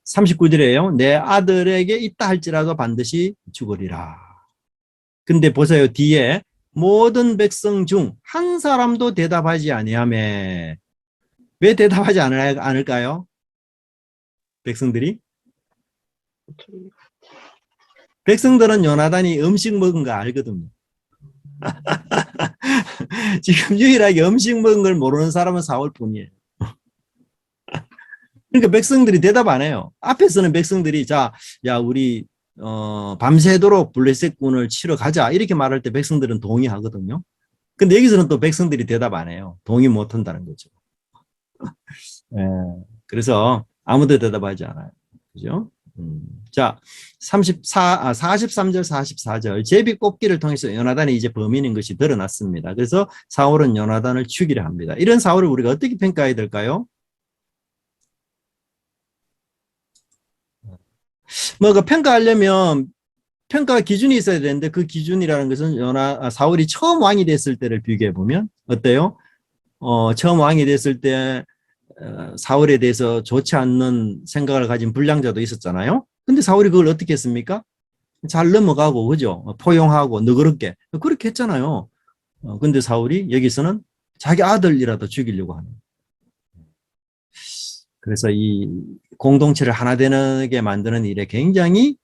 39절이에요. 내 아들에게 있다 할지라도 반드시 죽으리라. 근데 보세요. 뒤에 모든 백성 중 한 사람도 대답하지 아니하며, 왜 대답하지 않을까요? 백성들이? 백성들은 요나단이 음식 먹은 거 알거든요. 지금 유일하게 음식 먹은 걸 모르는 사람은 사울뿐이에요. 그러니까 백성들이 대답 안 해요. 앞에서는 백성들이 자, 야 우리 밤새도록 블레셋군을 치러 가자 이렇게 말할 때 백성들은 동의하거든요. 근데 여기서는 또 백성들이 대답 안 해요. 동의 못 한다는 거죠. 예, 그래서 아무도 대답하지 않아요. 그죠? 자, 43절, 44절. 제비 꼽기를 통해서 요나단이 이제 범인인 것이 드러났습니다. 그래서 사울은 요나단을 죽이려 합니다. 이런 사울을 우리가 어떻게 평가해야 될까요? 뭐가 평가하려면 평가 기준이 있어야 되는데 그 기준이라는 것은 사울이 처음 왕이 됐을 때를 비교해 보면 어때요? 처음 왕이 됐을 때 사울에 대해서 좋지 않는 생각을 가진 불량자도 있었잖아요. 근데 사울이 그걸 어떻게 했습니까? 잘 넘어가고 그죠? 포용하고 너그럽게 그렇게 했잖아요. 근데 사울이 여기서는 자기 아들이라도 죽이려고 하는. 그래서 이 공동체를 하나 되게 만드는 일에 굉장히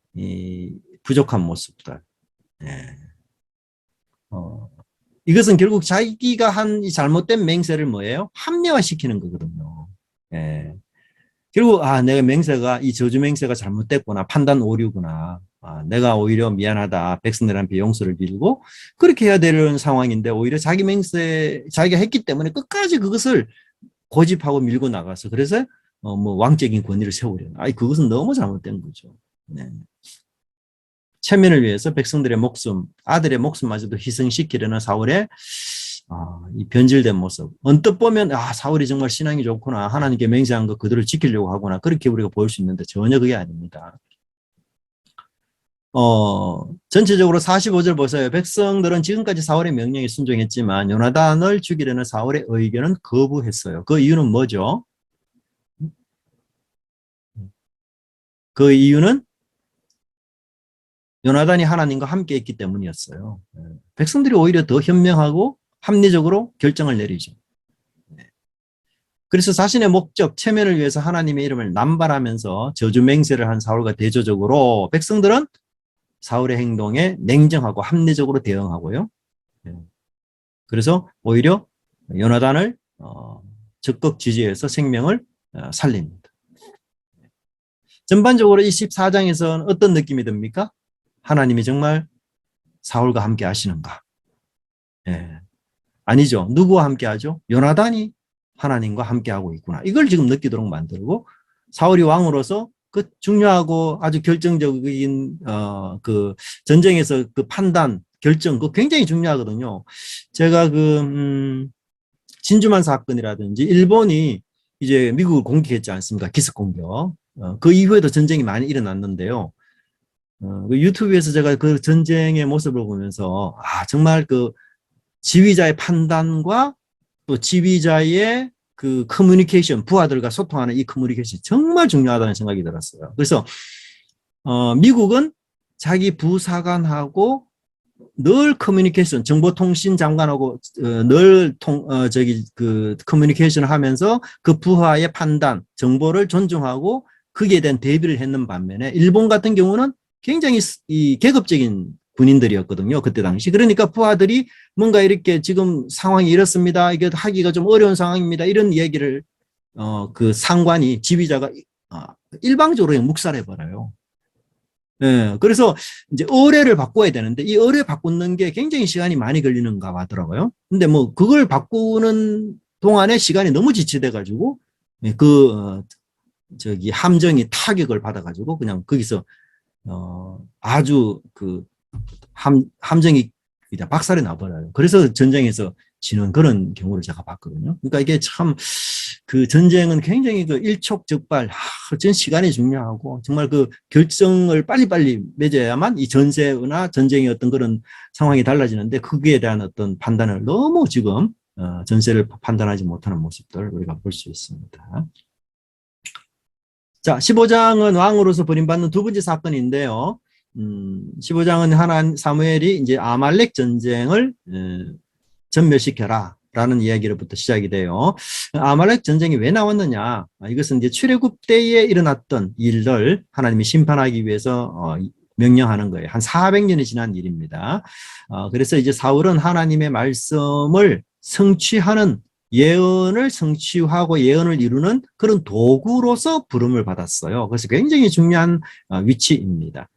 부족한 모습들. 예. 이것은 결국 자기가 한 이 잘못된 맹세를 뭐예요? 합리화시키는 거거든요. 예. 결국 내가 맹세가 이 저주 맹세가 잘못됐구나. 판단 오류구나. 내가 오히려 미안하다. 백성들한테 용서를 빌고 그렇게 해야 되는 상황인데 오히려 자기 맹세 자기가 했기 때문에 끝까지 그것을 고집하고 밀고 나가서 그래서 뭐 왕적인 권위를 세우려는. 그것은 너무 잘못된 거죠. 네. 체면을 위해서 백성들의 목숨, 아들의 목숨마저도 희생시키려는 사울의 이 변질된 모습. 언뜻 보면 사울이 정말 신앙이 좋구나. 하나님께 맹세한 거 그대로 지키려고 하구나. 그렇게 우리가 볼 수 있는데 전혀 그게 아닙니다. 전체적으로 45절 보세요. 백성들은 지금까지 사울의 명령에 순종했지만 요나단을 죽이려는 사울의 의견은 거부했어요. 그 이유는 뭐죠? 그 이유는 요나단이 하나님과 함께 있기 때문이었어요. 백성들이 오히려 더 현명하고 합리적으로 결정을 내리죠. 그래서 자신의 목적, 체면을 위해서 하나님의 이름을 남발하면서 저주 맹세를 한 사울과 대조적으로 백성들은 사울의 행동에 냉정하고 합리적으로 대응하고요. 그래서 오히려 요나단을 적극 지지해서 생명을 살립니다. 전반적으로 이 14장에서는 어떤 느낌이 듭니까? 하나님이 정말 사울과 함께 하시는가? 아니죠. 누구와 함께 하죠? 요나단이 하나님과 함께 하고 있구나. 이걸 지금 느끼도록 만들고 사울이 왕으로서 그 중요하고 아주 결정적인 그 전쟁에서 그 판단, 결정 그 굉장히 중요하거든요. 제가 그 진주만 사건이라든지 일본이 이제 미국을 공격했지 않습니까? 기습 공격. 그 이후에도 전쟁이 많이 일어났는데요. 그 유튜브에서 제가 그 전쟁의 모습을 보면서 정말 그 지휘자의 판단과 또 지휘자의 그 커뮤니케이션, 부하들과 소통하는 이 커뮤니케이션이 정말 중요하다는 생각이 들었어요. 그래서 미국은 자기 부사관하고 늘 커뮤니케이션, 정보통신 장관하고 늘 커뮤니케이션을 하면서 그 부하의 판단, 정보를 존중하고 거기에 대한 대비를 했는 반면에 일본 같은 경우는 굉장히 이 계급적인 군인들이었거든요. 그때 당시. 그러니까 부하들이 뭔가 이렇게 지금 상황이 이렇습니다. 이게 하기가 좀 어려운 상황입니다. 이런 얘기를 그 상관이 지휘자가 일방적으로 묵살해버려요. 그래서 이제 의뢰를 바꿔야 되는데 이 의뢰 바꾸는 게 굉장히 시간이 많이 걸리는가 하더라고요. 근데 뭐 그걸 바꾸는 동안에 시간이 너무 지체돼가지고 함정이 타격을 받아가지고 그냥 거기서 아주 그 함정이 그냥 박살이 나버려요. 그래서 전쟁에서 지는 그런 경우를 제가 봤거든요. 그러니까 이게 참 그 전쟁은 굉장히 그 일촉즉발, 전 시간이 중요하고 정말 그 결정을 빨리빨리 맺어야만 이 전세나 전쟁의 어떤 그런 상황이 달라지는데 거기에 대한 어떤 판단을 너무 지금 전세를 판단하지 못하는 모습들 우리가 볼 수 있습니다. 자, 15장은 왕으로서 버림받는 두 번째 사건인데요. 15장은 사무엘이 이제 아말렉 전쟁을 전멸시켜라 라는 이야기로부터 시작이 돼요. 아말렉 전쟁이 왜 나왔느냐? 이것은 이제 출애굽 때에 일어났던 일들 하나님이 심판하기 위해서 명령하는 거예요. 한 400년이 지난 일입니다. 그래서 이제 사울은 하나님의 말씀을 성취하는 예언을 성취하고 예언을 이루는 그런 도구로서 부름을 받았어요. 그래서 굉장히 중요한 위치입니다.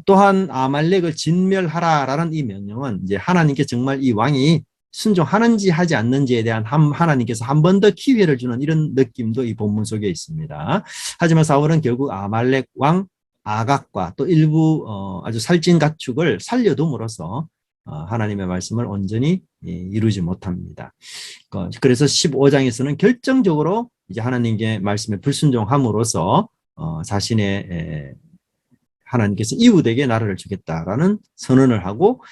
또한 아말렉을 진멸하라라는 이 명령은 이제 하나님께 정말 이 왕이 순종하는지 하지 않는지에 대한 하나님께서 한 번 더 기회를 주는 이런 느낌도 이 본문 속에 있습니다. 하지만 사울은 결국 아말렉 왕 아각과 또 일부 아주 살찐 가축을 살려둠으로써 하나님의 말씀을 온전히 이루지 못합니다. 그래서 15장에서는 결정적으로 이제 하나님의 말씀에 불순종함으로써 자신의 하나님께서 이웃에게 나라를 주겠다라는 선언을 하고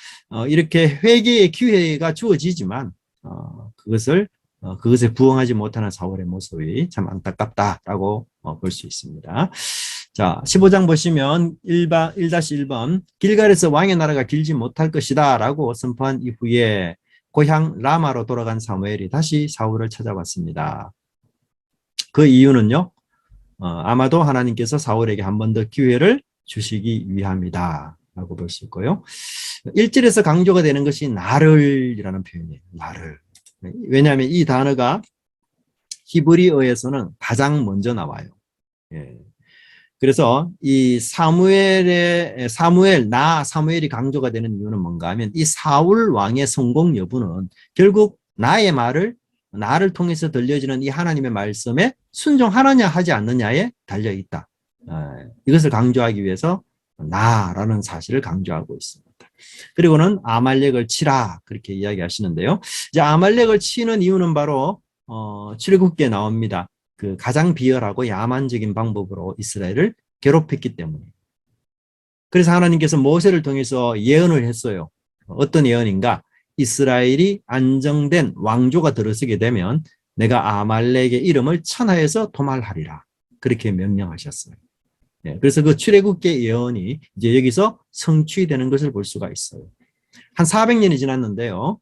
이렇게 회개의 기회가 주어지지만 그것에 부응하지 못하는 사울의 모습이 참 안타깝다라고 볼 수 있습니다. 자, 15장 보시면 1-1번 길갈에서 왕의 나라가 길지 못할 것이다 라고 선포한 이후에 고향 라마로 돌아간 사무엘이 다시 사울을 찾아왔습니다. 그 이유는요, 아마도 하나님께서 사울에게 한 번 더 기회를 주시기 위함이다 라고 볼 수 있고요. 1절에서 강조가 되는 것이 나를이라는 표현이에요. 나를. 왜냐하면 이 단어가 히브리어에서는 가장 먼저 나와요. 예. 그래서 이 사무엘이 강조가 되는 이유는 뭔가 하면 이 사울 왕의 성공 여부는 결국 나를 통해서 들려지는 이 하나님의 말씀에 순종하느냐 하지 않느냐에 달려있다. 이것을 강조하기 위해서 나라는 사실을 강조하고 있습니다. 그리고는 아말렉을 치라 그렇게 이야기하시는데요. 이제 아말렉을 치는 이유는 바로 출애굽기에 나옵니다. 그 가장 비열하고 야만적인 방법으로 이스라엘을 괴롭혔기 때문에. 그래서 하나님께서 모세를 통해서 예언을 했어요. 어떤 예언인가? 이스라엘이 안정된 왕조가 들어서게 되면 내가 아말렉의 이름을 천하에서 도말하리라. 그렇게 명령하셨어요. 네, 그래서 그 출애굽기의 예언이 이제 여기서 성취되는 것을 볼 수가 있어요. 한 400년이 지났는데요.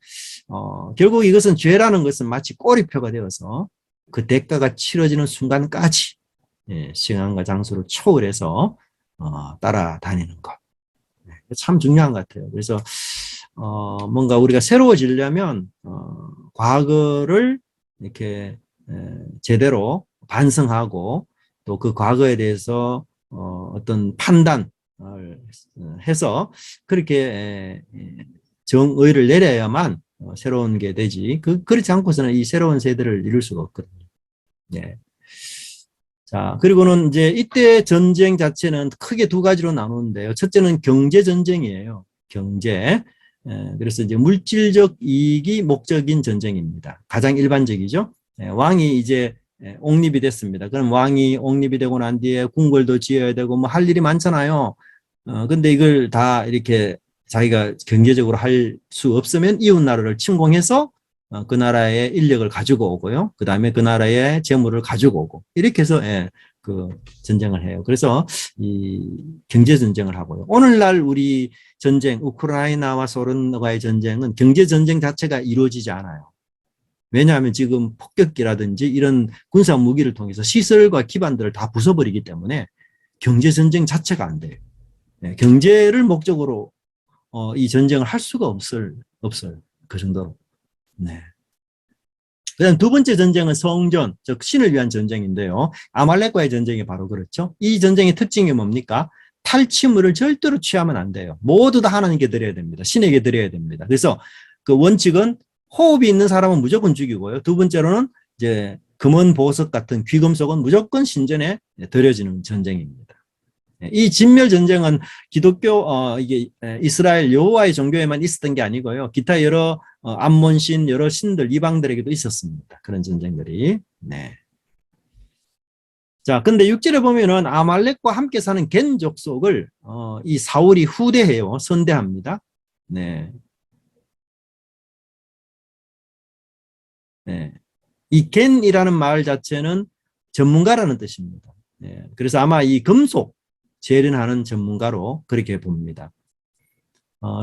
결국 이것은 죄라는 것은 마치 꼬리표가 되어서 그 대가가 치러지는 순간까지 시간과 장소를 초월해서 따라다니는 것. 참 중요한 것 같아요. 그래서 뭔가 우리가 새로워지려면 과거를 이렇게 제대로 반성하고 또 그 과거에 대해서 어떤 판단을 해서 그렇게 정의를 내려야만 새로운 게 되지. 그렇지 않고서는 이 새로운 세대를 이룰 수가 없거든요. 네. 자, 그리고는 이제 이때 전쟁 자체는 크게 두 가지로 나누는데요. 첫째는 경제 전쟁이에요. 경제. 그래서 이제 물질적 이익이 목적인 전쟁입니다. 가장 일반적이죠. 왕이 이제 옹립이 됐습니다. 그럼 왕이 옹립이 되고 난 뒤에 궁궐도 지어야 되고 뭐 할 일이 많잖아요. 근데 이걸 다 이렇게 자기가 경제적으로 할 수 없으면 이웃 나라를 침공해서 그 나라의 인력을 가지고 오고요. 그 다음에 그 나라의 재물을 가지고 오고 이렇게 해서 그 전쟁을 해요. 그래서 이 경제 전쟁을 하고요. 오늘날 우리 전쟁, 우크라이나와 소련과의 전쟁은 경제 전쟁 자체가 이루어지지 않아요. 왜냐하면 지금 폭격기라든지 이런 군사 무기를 통해서 시설과 기반들을 다 부숴버리기 때문에 경제 전쟁 자체가 안 돼요. 경제를 목적으로 이 전쟁을 할 수가 없어요. 그 정도로. 네. 그다음 두 번째 전쟁은 성전, 즉 신을 위한 전쟁인데요. 아말렉과의 전쟁이 바로 그렇죠. 이 전쟁의 특징이 뭡니까? 탈취물을 절대로 취하면 안 돼요. 모두 다 하나님께 드려야 됩니다. 신에게 드려야 됩니다. 그래서 그 원칙은 호흡이 있는 사람은 무조건 죽이고요. 두 번째로는 이제 금은 보석 같은 귀금속은 무조건 신전에 드려지는 전쟁입니다. 이 진멸 전쟁은 기독교 이게 이스라엘 여호와의 종교에만 있었던 게 아니고요. 기타 여러 암몬신 여러 신들 이방들에게도 있었습니다. 그런 전쟁들이. 네. 자, 근데 6절에 보면은 아말렉과 함께 사는 겐 족속을 이 사울이 후대해요. 선대합니다. 네. 네. 이 겐이라는 말 자체는 전문가라는 뜻입니다. 네. 그래서 아마 이 금속 재련하는 전문가로 그렇게 봅니다.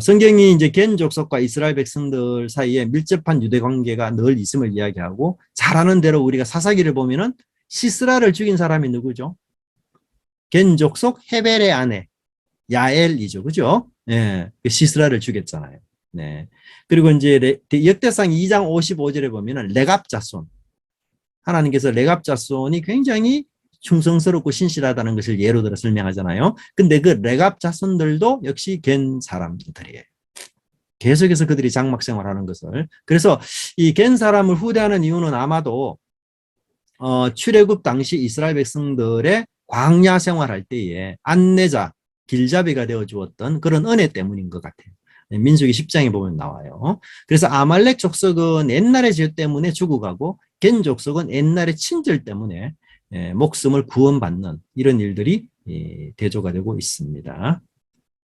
성경이 이제 겐 족속과 이스라엘 백성들 사이에 밀접한 유대 관계가 늘 있음을 이야기하고 잘 아는 대로 우리가 사사기를 보면은 시스라를 죽인 사람이 누구죠? 겐 족속 헤벨의 아내 야엘이죠. 그죠? 예. 시스라를 죽였잖아요. 네. 그리고 이제 역대상 2장 55절에 보면은 레갑 자손. 하나님께서 레갑 자손이 굉장히 충성스럽고 신실하다는 것을 예로 들어 설명하잖아요. 근데 그 레갑 자손들도 역시 겐 사람들이에요. 계속해서 그들이 장막 생활하는 것을. 그래서 이 겐 사람을 후대하는 이유는 아마도 출애굽 당시 이스라엘 백성들의 광야 생활할 때에 안내자, 길잡이가 되어 주었던 그런 은혜 때문인 것 같아요. 민수기 10장에 보면 나와요. 그래서 아말렉 족속은 옛날의 죄 때문에 죽어가고 겐 족속은 옛날의 친절 때문에 목숨을 구원받는 이런 일들이 대조가 되고 있습니다.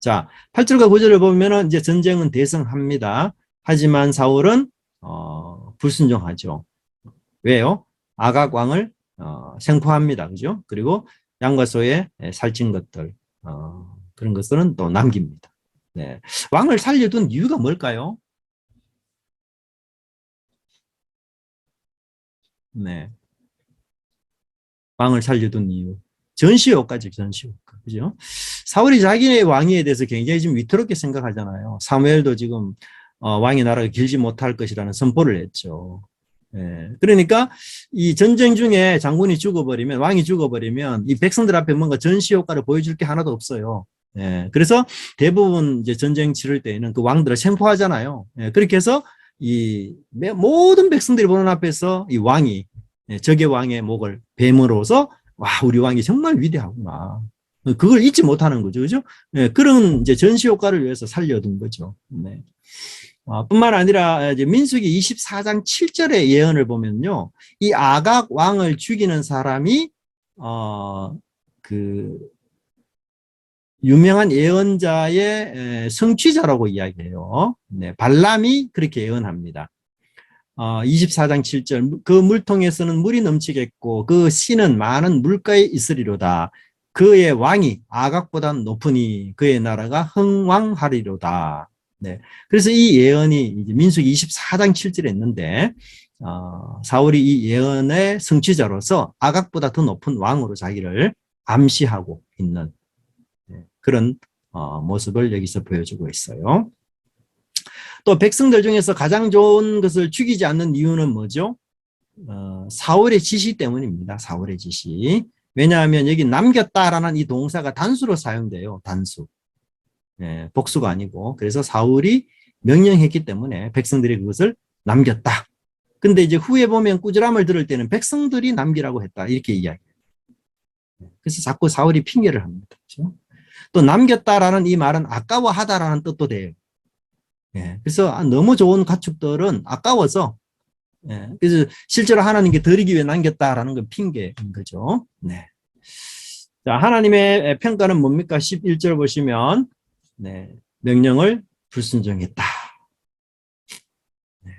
자, 8절과 9절을 보면은 이제 전쟁은 대승합니다. 하지만 사울은 불순종하죠. 왜요? 아각 왕을 생포합니다. 그죠? 그리고 양과 소에 살찐 것들 그런 것들은 또 남깁니다. 네. 왕을 살려둔 이유가 뭘까요? 네. 왕을 살려둔 이유. 전시효과죠, 전시효과. 그죠? 사울이 자기의 왕위에 대해서 굉장히 좀 위태롭게 생각하잖아요. 사무엘도 지금 왕의 나라가 길지 못할 것이라는 선포를 했죠. 예. 그러니까 이 전쟁 중에 장군이 죽어버리면, 왕이 죽어버리면 이 백성들 앞에 뭔가 전시효과를 보여줄 게 하나도 없어요. 예. 그래서 대부분 이제 전쟁 치를 때에는 그 왕들을 생포하잖아요. 예. 그렇게 해서 이 모든 백성들이 보는 앞에서 이 왕이 적의 왕의 목을 뱀으로서 와, 우리 왕이 정말 위대하구나. 그걸 잊지 못하는 거죠. 그죠? 네, 그런 이제 전시 효과를 위해서 살려둔 거죠. 네. 뿐만 아니라 이제 민수기 24장 7절의 예언을 보면요. 이 아각 왕을 죽이는 사람이 그 유명한 예언자의 성취자라고 이야기해요. 네, 발람이 그렇게 예언합니다. 24장 7절 그 물통에서는 물이 넘치겠고 그 씨는 많은 물가에 있으리로다. 그의 왕이 아각보다 높으니 그의 나라가 흥왕하리로다. 네. 그래서 이 예언이 이제 민수기 24장 7절에 있는데 사울이 이 예언의 성취자로서 아각보다 더 높은 왕으로 자기를 암시하고 있는 그런 모습을 여기서 보여주고 있어요. 또 백성들 중에서 가장 좋은 것을 죽이지 않는 이유는 뭐죠? 사울의 지시 때문입니다. 사울의 지시. 왜냐하면 여기 남겼다라는 이 동사가 단수로 사용돼요. 단수. 예, 복수가 아니고. 그래서 사울이 명령했기 때문에 백성들이 그것을 남겼다. 근데 이제 후에 보면 꾸지람을 들을 때는 백성들이 남기라고 했다. 이렇게 이야기해요. 그래서 자꾸 사울이 핑계를 합니다. 그렇죠? 또 남겼다라는 이 말은 아까워하다라는 뜻도 돼요. 예, 그래서 너무 좋은 가축들은 아까워서 그래서 실제로 하나님께 드리기 위해 남겼다라는 건 핑계인 거죠. 네. 자, 하나님의 평가는 뭡니까? 11절 보시면 네, 명령을 불순종했다. 네.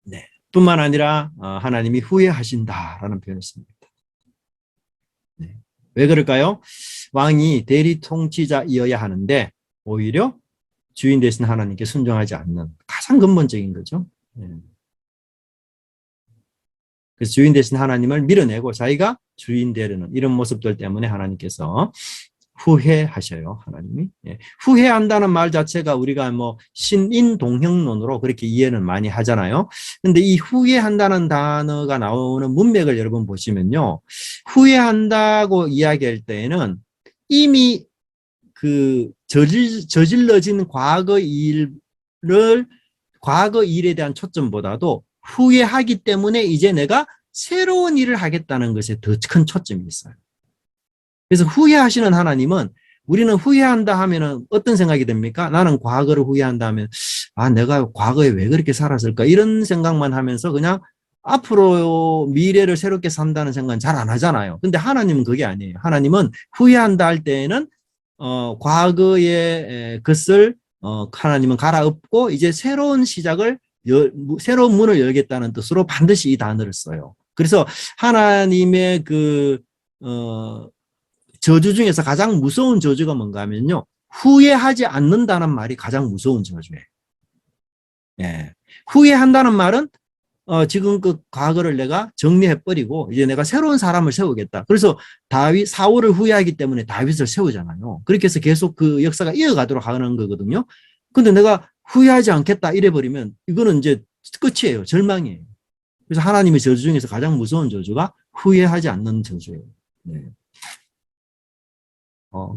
네. 뿐만 아니라 하나님이 후회하신다라는 표현을 씁니다. 네. 왜 그럴까요? 왕이 대리 통치자이어야 하는데 오히려 주인 대신 하나님께 순종하지 않는 가장 근본적인 거죠. 그래서 주인 대신 하나님을 밀어내고 자기가 주인 되려는 이런 모습들 때문에 하나님께서 후회하셔요. 하나님이. 후회한다는 말 자체가 우리가 뭐 신인동형론으로 그렇게 이해는 많이 하잖아요. 근데 이 후회한다는 단어가 나오는 문맥을 여러분 보시면요. 후회한다고 이야기할 때에는 이미 그 저질러진 과거 일에 대한 초점보다도 후회하기 때문에 이제 내가 새로운 일을 하겠다는 것에 더 큰 초점이 있어요. 그래서 후회하시는 하나님은 우리는 후회한다 하면은 어떤 생각이 듭니까? 나는 과거를 후회한다 하면 내가 과거에 왜 그렇게 살았을까? 이런 생각만 하면서 그냥 앞으로 미래를 새롭게 산다는 생각은 잘 안 하잖아요. 근데 하나님은 그게 아니에요. 하나님은 후회한다 할 때에는 과거의 것을 하나님은 갈아엎고 이제 새로운 시작을 새로운 문을 열겠다는 뜻으로 반드시 이 단어를 써요. 그래서 하나님의 저주 중에서 가장 무서운 저주가 뭔가 하면요. 후회하지 않는다는 말이 가장 무서운 저주예요. 예. 후회한다는 말은 지금 그 과거를 내가 정리해버리고 이제 내가 새로운 사람을 세우겠다. 그래서 사울을 후회하기 때문에 다윗을 세우잖아요. 그렇게 해서 계속 그 역사가 이어가도록 하는 거거든요. 근데 내가 후회하지 않겠다 이래버리면 이거는 이제 끝이에요. 절망이에요. 그래서 하나님의 저주 중에서 가장 무서운 저주가 후회하지 않는 저주예요. 네.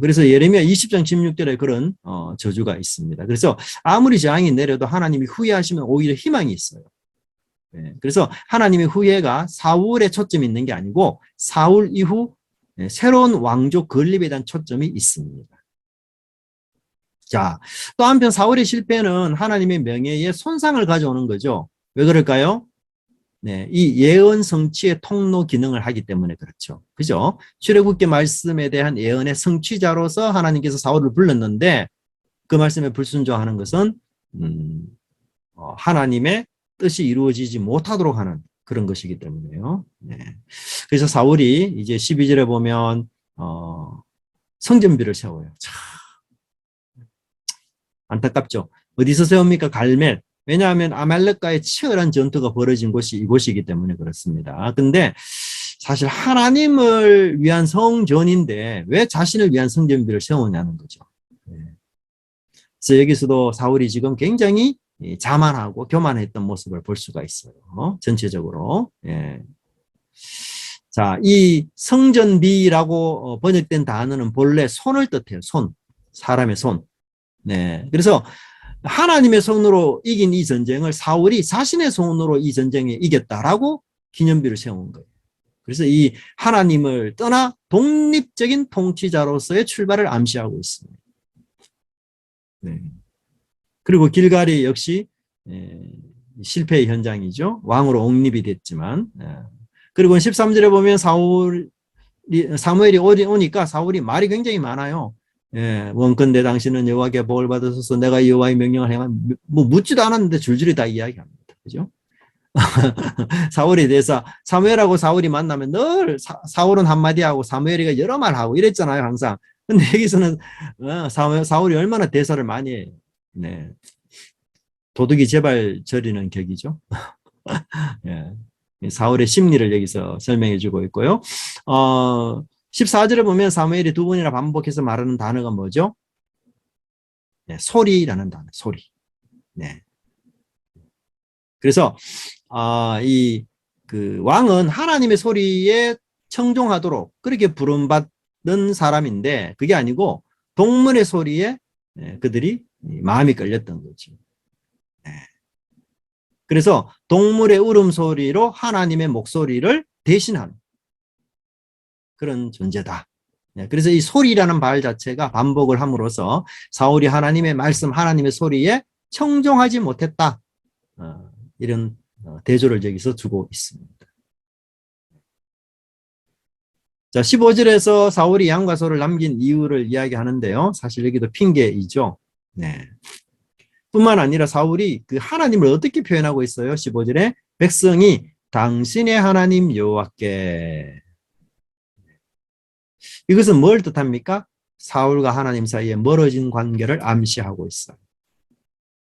그래서 예레미야 20장 16절에 그런 저주가 있습니다. 그래서 아무리 재앙이 내려도 하나님이 후회하시면 오히려 희망이 있어요. 네. 그래서 하나님의 후회가 사울에 초점이 있는 게 아니고 사울 이후 새로운 왕족 건립에 대한 초점이 있습니다. 자, 또 한편 사울의 실패는 하나님의 명예에 손상을 가져오는 거죠. 왜 그럴까요? 네, 이 예언 성취의 통로 기능을 하기 때문에 그렇죠. 그죠? 출애굽기 말씀에 대한 예언의 성취자로서 하나님께서 사울을 불렀는데 그 말씀에 불순종하는 것은 하나님의 뜻이 이루어지지 못하도록 하는 그런 것이기 때문에요. 네. 그래서 사울이 이제 12절에 보면 성전비를 세워요. 참 안타깝죠. 어디서 세웁니까? 갈멜. 왜냐하면 아말렉과의 치열한 전투가 벌어진 곳이 이곳이기 때문에 그렇습니다. 근데 사실 하나님을 위한 성전인데 왜 자신을 위한 성전비를 세우냐는 거죠. 그래서 여기서도 사울이 지금 굉장히 자만하고 교만했던 모습을 볼 수가 있어요. 전체적으로. 예. 자, 이 성전비라고 번역된 단어는 본래 손을 뜻해요. 손. 사람의 손. 네. 그래서 하나님의 손으로 이긴 이 전쟁을 사울이 자신의 손으로 이 전쟁에 이겼다라고 기념비를 세운 거예요. 그래서 이 하나님을 떠나 독립적인 통치자로서의 출발을 암시하고 있습니다. 네. 그리고 길갈이 역시 실패의 현장이죠. 왕으로 옹립이 됐지만. 그리고 13절에 보면 사무엘이 오니까 사울이 말이 굉장히 많아요. 예, 원컨대 당신은 여호와께 복을 받으소서 내가 여호와의 명령을 행하면 뭐 묻지도 않았는데 줄줄이 다 이야기합니다. 그죠? 사울에 대해서 사무엘하고 사울이 만나면 늘 사울은 한마디 하고 사무엘이가 여러 말 하고 이랬잖아요, 항상. 근데 여기서는 사울이 얼마나 대사를 많이 해요. 네. 도둑이 제발 저리는 격이죠. 예. 사울의 심리를 여기서 설명해 주고 있고요. 14절에 보면 사무엘이 두 번이나 반복해서 말하는 단어가 뭐죠? 네, 소리라는 단어, 소리. 네. 그래서 그 왕은 하나님의 소리에 청종하도록 그렇게 부름받는 사람인데 그게 아니고 동물의 소리에 그들이 마음이 끌렸던 거죠. 네. 그래서 동물의 울음소리로 하나님의 목소리를 대신하는 그런 존재다. 네, 그래서 이 소리라는 말 자체가 반복을 함으로써 사울이 하나님의 말씀, 하나님의 소리에 청종하지 못했다. 이런 대조를 여기서 주고 있습니다. 자, 15절에서 사울이 양과 소를 남긴 이유를 이야기하는데요. 사실 여기도 핑계이죠. 네. 뿐만 아니라 사울이 그 하나님을 어떻게 표현하고 있어요? 15절에 백성이 당신의 하나님 여호와께. 이것은 뭘 뜻합니까? 사울과 하나님 사이에 멀어진 관계를 암시하고 있어요.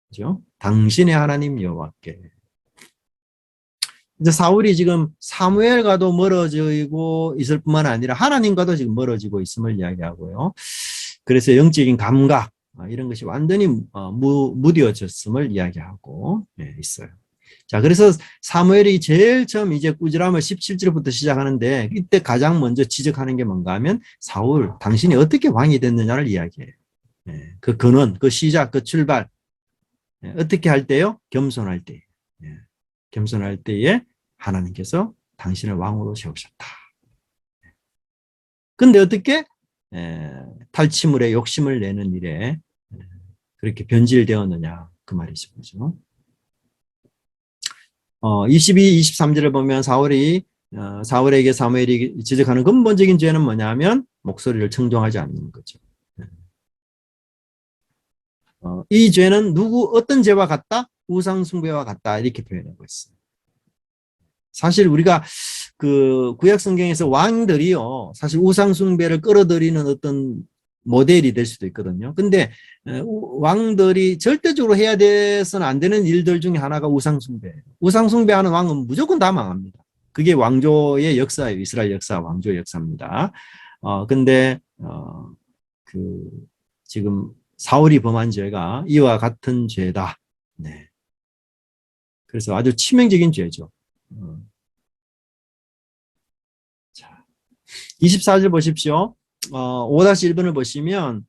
그죠? 당신의 하나님 여호와께. 이제 사울이 지금 사무엘과도 멀어지고 있을 뿐만 아니라 하나님과도 지금 멀어지고 있음을 이야기하고요. 그래서 영적인 감각 이런 것이 완전히 무뎌졌음을 이야기하고 있어요. 자, 그래서 사무엘이 제일 처음 이제 꾸지람을 17절부터 시작하는데 이때 가장 먼저 지적하는 게 뭔가 하면 사울, 당신이 어떻게 왕이 됐느냐를 이야기해요. 그 근원, 그 시작, 그 출발. 어떻게 할 때요? 겸손할 때. 겸손할 때에 하나님께서 당신을 왕으로 세우셨다. 근데 어떻게? 탈취물에 욕심을 내는 일에 그렇게 변질되었느냐 그 말이죠. 그렇죠? 22, 23절을 보면 사울에게 사무엘이 지적하는 근본적인 죄는 뭐냐면 목소리를 청종하지 않는 거죠. 이 죄는 어떤 죄와 같다? 우상숭배와 같다 이렇게 표현하고 있어요. 사실 우리가 그 구약 성경에서 왕들이요 사실 우상숭배를 끌어들이는 어떤 모델이 될 수도 있거든요. 근데 왕들이 절대적으로 해야 돼서는 안 되는 일들 중에 하나가 우상숭배예요. 우상숭배하는 왕은 무조건 다 망합니다. 그게 왕조의 역사예요. 이스라엘 역사, 왕조의 역사입니다. 근데 그 지금 사울이 범한 죄가 이와 같은 죄다. 네. 그래서 아주 치명적인 죄죠. 자, 24절 보십시오. 5-1번을 보시면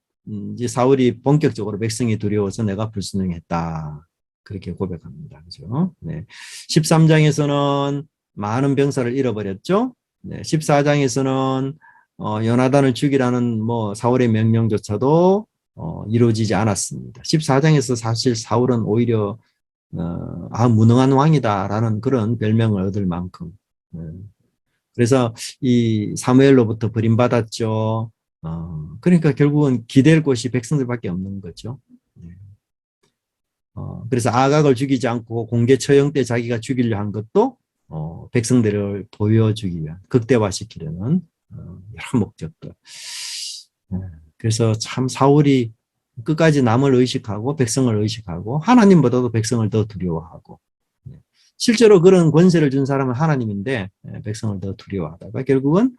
이제 사울이 본격적으로 백성이 두려워서 내가 불순종했다. 그렇게 고백합니다. 그죠? 네. 13장에서는 많은 병사를 잃어버렸죠. 네. 14장에서는 요나단을 죽이라는 뭐 사울의 명령조차도 이루어지지 않았습니다. 14장에서 사실 사울은 오히려 무능한 왕이다라는 그런 별명을 얻을 만큼 그래서 이 사무엘로부터 버림받았죠. 그러니까 결국은 기댈 곳이 백성들밖에 없는 거죠. 그래서 아각을 죽이지 않고 공개 처형 때 자기가 죽이려 한 것도 백성들을 보여주기 위한 극대화시키려는 여러 목적들. 그래서 참 사울이 끝까지 남을 의식하고 백성을 의식하고 하나님보다도 백성을 더 두려워하고 실제로 그런 권세를 준 사람은 하나님인데 백성을 더 두려워하다가 결국은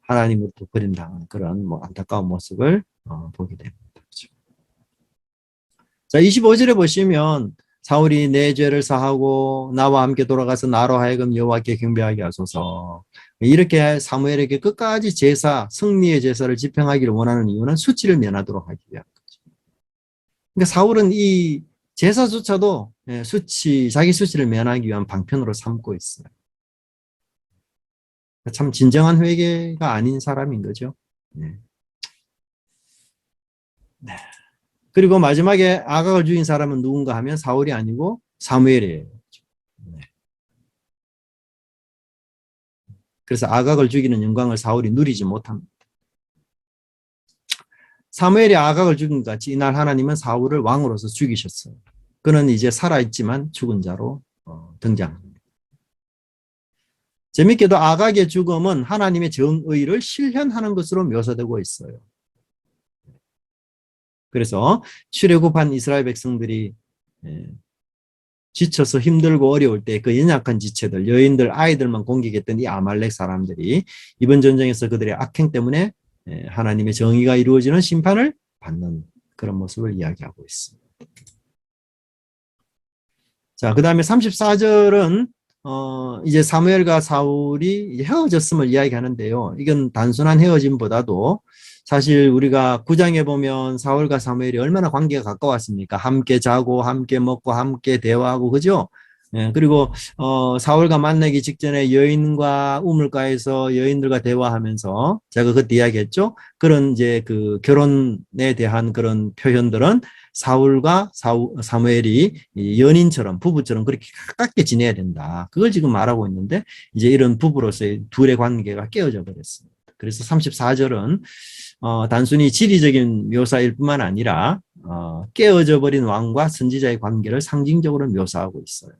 하나님으로부터 버림당하는 그런 뭐 안타까운 모습을 보게 됩니다. 자, 25절에 보시면 사울이 내 죄를 사하고 나와 함께 돌아가서 나로 하여금 여호와께 경배하게 하소서. 이렇게 사무엘에게 끝까지 제사, 승리의 제사를 집행하기를 원하는 이유는 수치를 면하도록 하기 위한 거죠. 그러니까 사울은 이 제사조차도 자기 수치를 면하기 위한 방편으로 삼고 있어요. 참 진정한 회개가 아닌 사람인 거죠. 네. 네. 그리고 마지막에 아각을 죽인 사람은 누군가 하면 사울이 아니고 사무엘이에요. 네. 그래서 아각을 죽이는 영광을 사울이 누리지 못합니다. 사무엘이 아각을 죽인 것 같이 이날 하나님은 사울을 왕으로서 죽이셨어요. 그는 이제 살아있지만 죽은 자로 등장합니다. 재밌게도 아각의 죽음은 하나님의 정의를 실현하는 것으로 묘사되고 있어요. 그래서 출애굽한 이스라엘 백성들이 지쳐서 힘들고 어려울 때 그 연약한 지체들, 여인들, 아이들만 공격했던 이 아말렉 사람들이 이번 전쟁에서 그들의 악행 때문에 하나님의 정의가 이루어지는 심판을 받는 그런 모습을 이야기하고 있습니다. 자, 그 다음에 34절은 이제 사무엘과 사울이 헤어졌음을 이야기하는데요. 이건 단순한 헤어짐보다도 사실 우리가 9장에 보면 사울과 사무엘이 얼마나 관계가 가까웠습니까? 함께 자고 함께 먹고 함께 대화하고 그죠? 그리고 사울과 만나기 직전에 여인과 우물가에서 여인들과 대화하면서 제가 그때 이야기했죠. 그런 이제 그 결혼에 대한 그런 표현들은 사울과 사무엘이 연인처럼 부부처럼 그렇게 가깝게 지내야 된다. 그걸 지금 말하고 있는데 이제 이런 부부로서의 둘의 관계가 깨어져 버렸습니다. 그래서 34절은 단순히 지리적인 묘사일 뿐만 아니라 깨어져 버린 왕과 선지자의 관계를 상징적으로 묘사하고 있어요.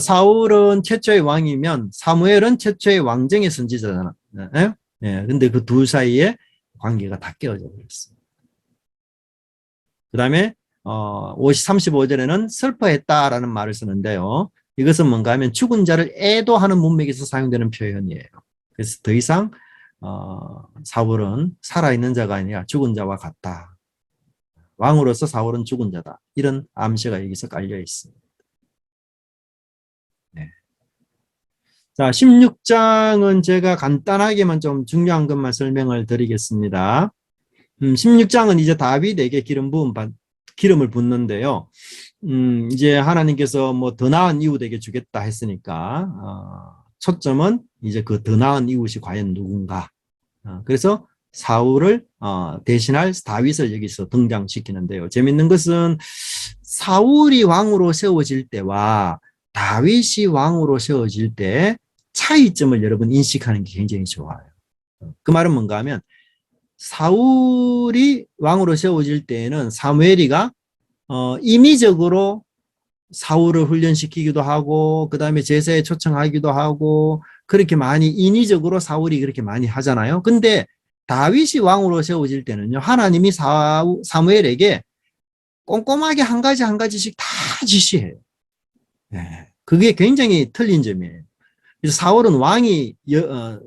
사울은 최초의 왕이면 사무엘은 최초의 왕정의 선지자잖아. 근데 그 둘 사이에 관계가 다 깨어져 버렸습니다. 그 다음에 35절에는 슬퍼했다라는 말을 쓰는데요. 이것은 뭔가 하면 죽은 자를 애도하는 문맥에서 사용되는 표현이에요. 그래서 더 이상 사울은 살아있는 자가 아니라 죽은 자와 같다. 왕으로서 사울은 죽은 자다. 이런 암시가 여기서 깔려 있습니다. 네. 자, 16장은 제가 간단하게만 좀 중요한 것만 설명을 드리겠습니다. 16장은 이제 다윗에게 기름을 붓는데요. 이제 하나님께서 뭐 더 나은 이웃에게 주겠다 했으니까, 초점은 이제 그 더 나은 이웃이 과연 누군가. 그래서 사울을 대신할 다윗을 여기서 등장시키는데요. 재밌는 것은 사울이 왕으로 세워질 때와 다윗이 왕으로 세워질 때 차이점을 여러분 인식하는 게 굉장히 좋아요. 그 말은 뭔가 하면 사울이 왕으로 세워질 때에는 사무엘이가 임의적으로 사울을 훈련시키기도 하고 그 다음에 제사에 초청하기도 하고 그렇게 많이 인위적으로 사울이 그렇게 많이 하잖아요. 근데 다윗이 왕으로 세워질 때는요, 하나님이 사무엘에게 꼼꼼하게 한 가지 한 가지씩 다 지시해요. 네. 그게 굉장히 틀린 점이에요. 그래서 사울은 왕이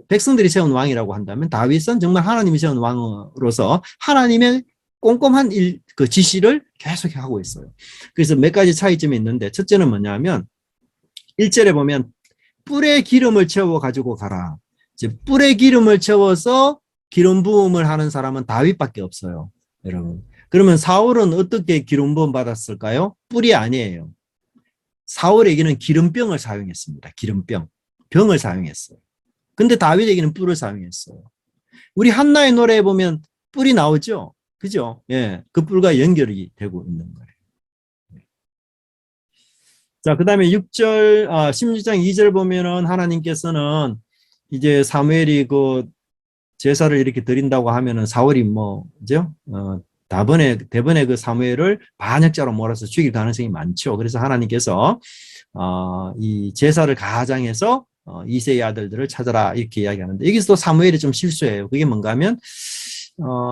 백성들이 세운 왕이라고 한다면 다윗은 정말 하나님이 세운 왕으로서 하나님의 꼼꼼한 그 지시를 계속 하고 있어요. 그래서 몇 가지 차이점이 있는데 첫째는 뭐냐면 1절에 보면 뿔에 기름을 채워 가지고 가라. 이제 뿔에 기름을 채워서 기름 부음을 하는 사람은 다윗밖에 없어요. 여러분. 그러면 사울은 어떻게 기름 부음 받았을까요? 뿔이 아니에요. 사울에게는 기름병을 사용했습니다. 기름병. 병을 사용했어요. 근데 다윗에게는 뿔을 사용했어요. 우리 한나의 노래에 보면 뿔이 나오죠? 그죠? 예. 그 뿔과 연결이 되고 있는 거예요. 자, 그 다음에 16장 2절 보면은 하나님께서는 이제 사무엘이 그 제사를 이렇게 드린다고 하면은 사울이 그죠? 대번에 그 사무엘을 반역자로 몰아서 죽일 가능성이 많죠. 그래서 하나님께서, 이 제사를 가장해서, 이세의 아들들을 찾아라 이렇게 이야기하는데 여기서 또 사무엘이 좀 실수해요. 그게 뭔가 하면,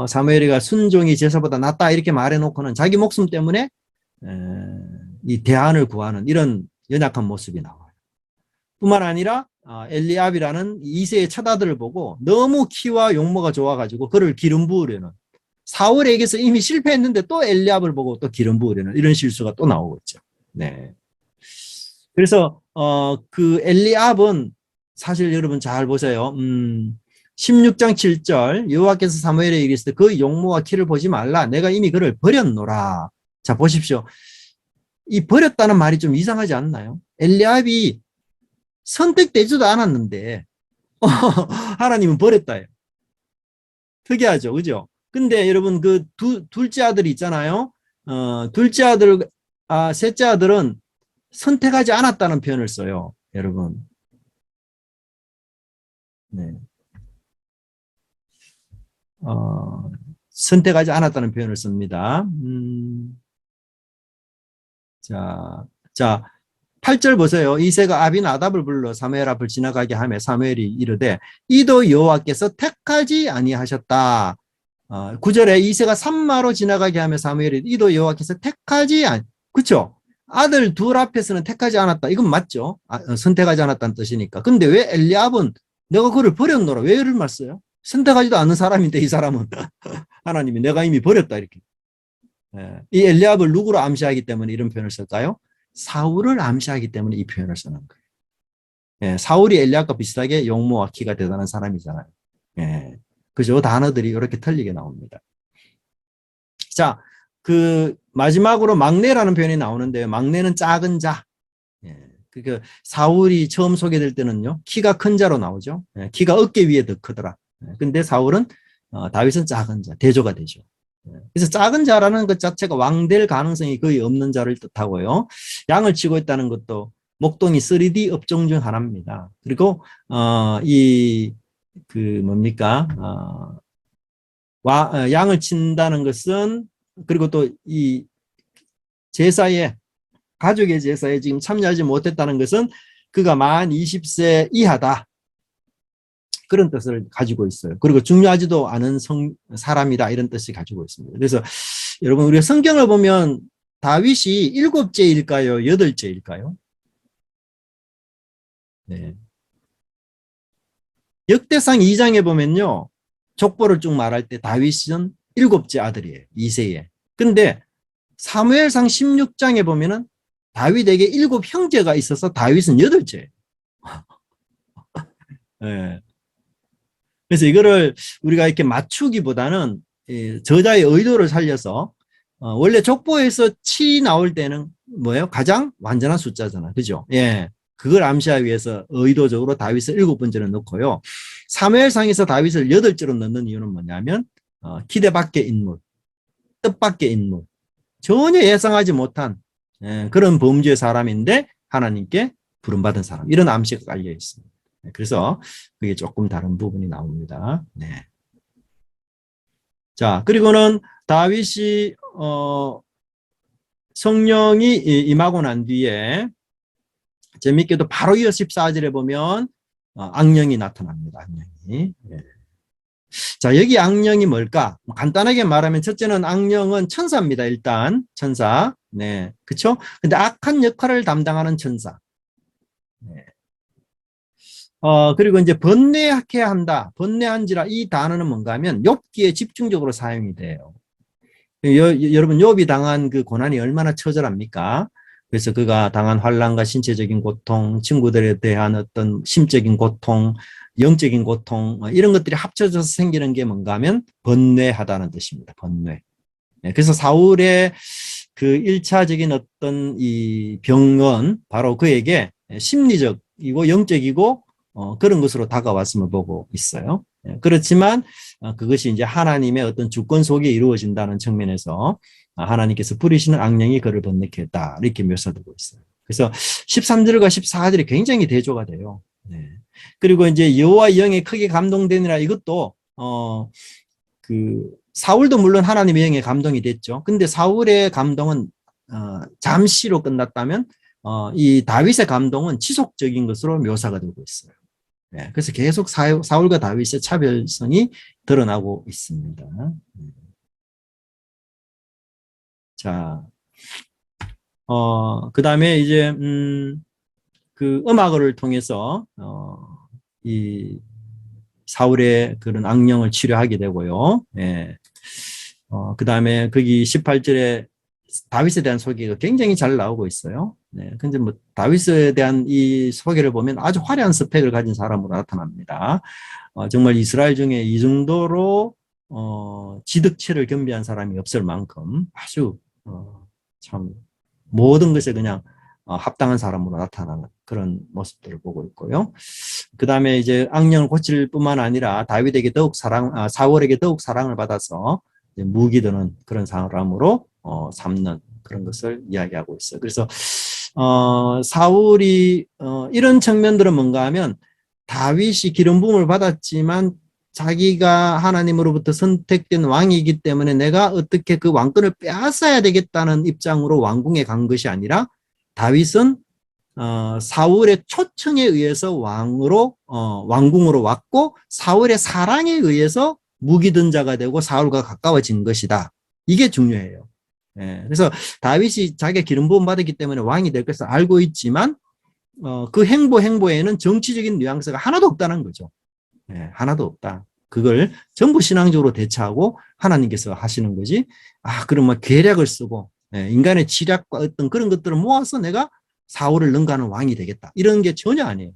사무엘이가 순종이 제사보다 낫다 이렇게 말해놓고는 자기 목숨 때문에, 이 대안을 구하는 이런 연약한 모습이 나와요. 뿐만 아니라 엘리압이라는 이세의 첫 아들을 보고 너무 키와 용모가 좋아가지고 그를 기름 부으려는 사울에게서 이미 실패했는데 또 엘리압을 보고 또 기름 부으려는 이런 실수가 또 나오고 있죠. 네. 그래서 그 엘리압은 사실 여러분 잘 보세요. 16장 7절 여호와께서 사무엘에게 이르시되 그 용모와 키를 보지 말라. 내가 이미 그를 버렸노라. 자 보십시오. 이 버렸다는 말이 좀 이상하지 않나요? 엘리압이 선택되지도 않았는데 하나님은 버렸다요. 특이하죠, 그죠? 근데 여러분 그 둘째 아들이 있잖아요. 둘째 아들, 셋째 아들은 선택하지 않았다는 표현을 써요, 여러분. 네. 선택하지 않았다는 표현을 씁니다. 자, 8절 보세요. 이새가 아비나답을 불러 사무엘 앞을 지나가게 하며 사무엘이 이르되 이도 여호와께서 택하지 아니하셨다. 9절에 이새가 산마로 지나가게 하며 사무엘이 이도 여호와께서 택하지 그렇죠? 아들 둘 앞에서는 택하지 않았다. 이건 맞죠? 선택하지 않았다는 뜻이니까. 근데 왜 엘리압은 내가 그를 버렸노라. 왜 이를 말써요? 선택하지도 않은 사람인데 이 사람은 하나님이 내가 이미 버렸다 이렇게. 이 엘리압을 누구로 암시하기 때문에 이런 표현을 쓸까요? 사울을 암시하기 때문에 이 표현을 쓰는 거예요. 사울이 엘리압과 비슷하게 용모와 키가 대단한 사람이잖아요. 그죠? 단어들이 이렇게 틀리게 나옵니다. 자, 그 마지막으로 막내라는 표현이 나오는데 막내는 작은 자. 그 사울이 처음 소개될 때는요, 키가 큰 자로 나오죠. 키가 어깨 위에 더 크더라. 근데 사울은 다윗은 작은 자, 대조가 되죠. 그래서 작은 자라는 것 자체가 왕될 가능성이 거의 없는 자를 뜻하고요. 양을 치고 있다는 것도 목동이 3D 업종 중 하나입니다. 그리고 양을 친다는 것은 그리고 또 이 제사에 가족의 제사에 지금 참여하지 못했다는 것은 그가 만 20세 이하다. 그런 뜻을 가지고 있어요. 그리고 중요하지도 않은 사람이다 이런 뜻을 가지고 있습니다. 그래서 여러분 우리가 성경을 보면 다윗이 7째일까요? 8째일까요? 네. 역대상 2장에 보면요. 족보를 쭉 말할 때 다윗은 7째 아들이에요. 이새에. 근데 사무엘상 16장에 보면은 다윗에게 7 형제가 있어서 다윗은 8째예요. 네. 그래서 이거를 우리가 이렇게 맞추기보다는 저자의 의도를 살려서 원래 족보에서 7이 나올 때는 뭐예요? 가장 완전한 숫자잖아. 그죠? 예. 그걸 암시하기 위해서 의도적으로 다윗을 7번째로 넣고요. 사무엘상에서 다윗을 8째로 넣는 이유는 뭐냐면 기대 밖의 인물, 뜻밖의 인물, 전혀 예상하지 못한 그런 범죄의 사람인데 하나님께 부름받은 사람. 이런 암시가 깔려 있습니다. 그래서 그게 조금 다른 부분이 나옵니다. 네. 자, 그리고는 다윗이 성령이 임하고 난 뒤에 재밌게도 바로 이어 14절에 보면 악령이 나타납니다. 악령이. 네. 자, 여기 악령이 뭘까? 간단하게 말하면 첫째는 악령은 천사입니다. 일단 천사. 네, 그렇죠? 근데 악한 역할을 담당하는 천사. 네. 그리고 이제 번뇌해야 한다. 번뇌한지라 이 단어는 뭔가 하면 욥기에 집중적으로 사용이 돼요. 여러분 욥이 당한 그 고난이 얼마나 처절합니까? 그래서 그가 당한 환난과 신체적인 고통, 친구들에 대한 어떤 심적인 고통, 영적인 고통 이런 것들이 합쳐져서 생기는 게 뭔가 하면 번뇌하다는 뜻입니다. 번뇌. 네, 그래서 사울의 그 1차적인 어떤 이 병은 바로 그에게 심리적이고 영적이고 그런 것으로 다가왔음을 보고 있어요. 그렇지만 그것이 이제 하나님의 어떤 주권 속에 이루어진다는 측면에서 하나님께서 부리시는 악령이 그를 번뇌케 했다 이렇게 묘사되고 있어요. 그래서 13절과 14절이 굉장히 대조가 돼요. 네. 그리고 이제 여호와 영에 크게 감동되니라 이것도 그 사울도 물론 하나님의 영에 감동이 됐죠. 근데 사울의 감동은 잠시로 끝났다면 이 다윗의 감동은 지속적인 것으로 묘사가 되고 있어요. 네, 그래서 계속 사울과 다윗의 차별성이 드러나고 있습니다. 자, 그 다음에 이제, 그 음악을 통해서, 이 사울의 그런 악령을 치료하게 되고요. 예. 그 다음에 거기 18절에 다윗에 대한 소개가 굉장히 잘 나오고 있어요. 네. 근데 뭐 다윗에 대한 이 소개를 보면 아주 화려한 스펙을 가진 사람으로 나타납니다. 정말 이스라엘 중에 이 정도로 지득체를 겸비한 사람이 없을 만큼 아주 참 모든 것에 그냥 합당한 사람으로 나타나는 그런 모습들을 보고 있고요. 그 다음에 이제 악령을 고칠 뿐만 아니라 다윗에게 더욱 사울에게 더욱 사랑을 받아서 무기 드는 그런 사람으로 삼는 그런 것을 이야기하고 있어요. 그래서 사울이 이런 측면들은 뭔가 하면 다윗이 기름 부음을 받았지만 자기가 하나님으로부터 선택된 왕이기 때문에 내가 어떻게 그 왕권을 빼앗아야 되겠다는 입장으로 왕궁에 간 것이 아니라 다윗은 사울의 초청에 의해서 왕궁으로 왔고 사울의 사랑에 의해서 무기 든 자가 되고 사울과 가까워진 것이다. 이게 중요해요. 예, 그래서 다윗이 자기가 기름 부음 받았기 때문에 왕이 될 것을 알고 있지만 그 행보에는 정치적인 뉘앙스가 하나도 없다는 거죠. 예, 하나도 없다. 그걸 전부 신앙적으로 대처하고 하나님께서 하시는 거지. 그러면 계략을 쓰고 인간의 지략과 어떤 그런 것들을 모아서 내가 사울을 능가하는 왕이 되겠다. 이런 게 전혀 아니에요.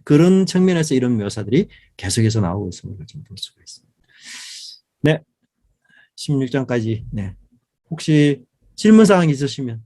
그런 측면에서 이런 묘사들이 계속해서 나오고 있음을 좀 볼 수가 있습니다. 네, 16장까지. 네. 혹시 질문사항 있으시면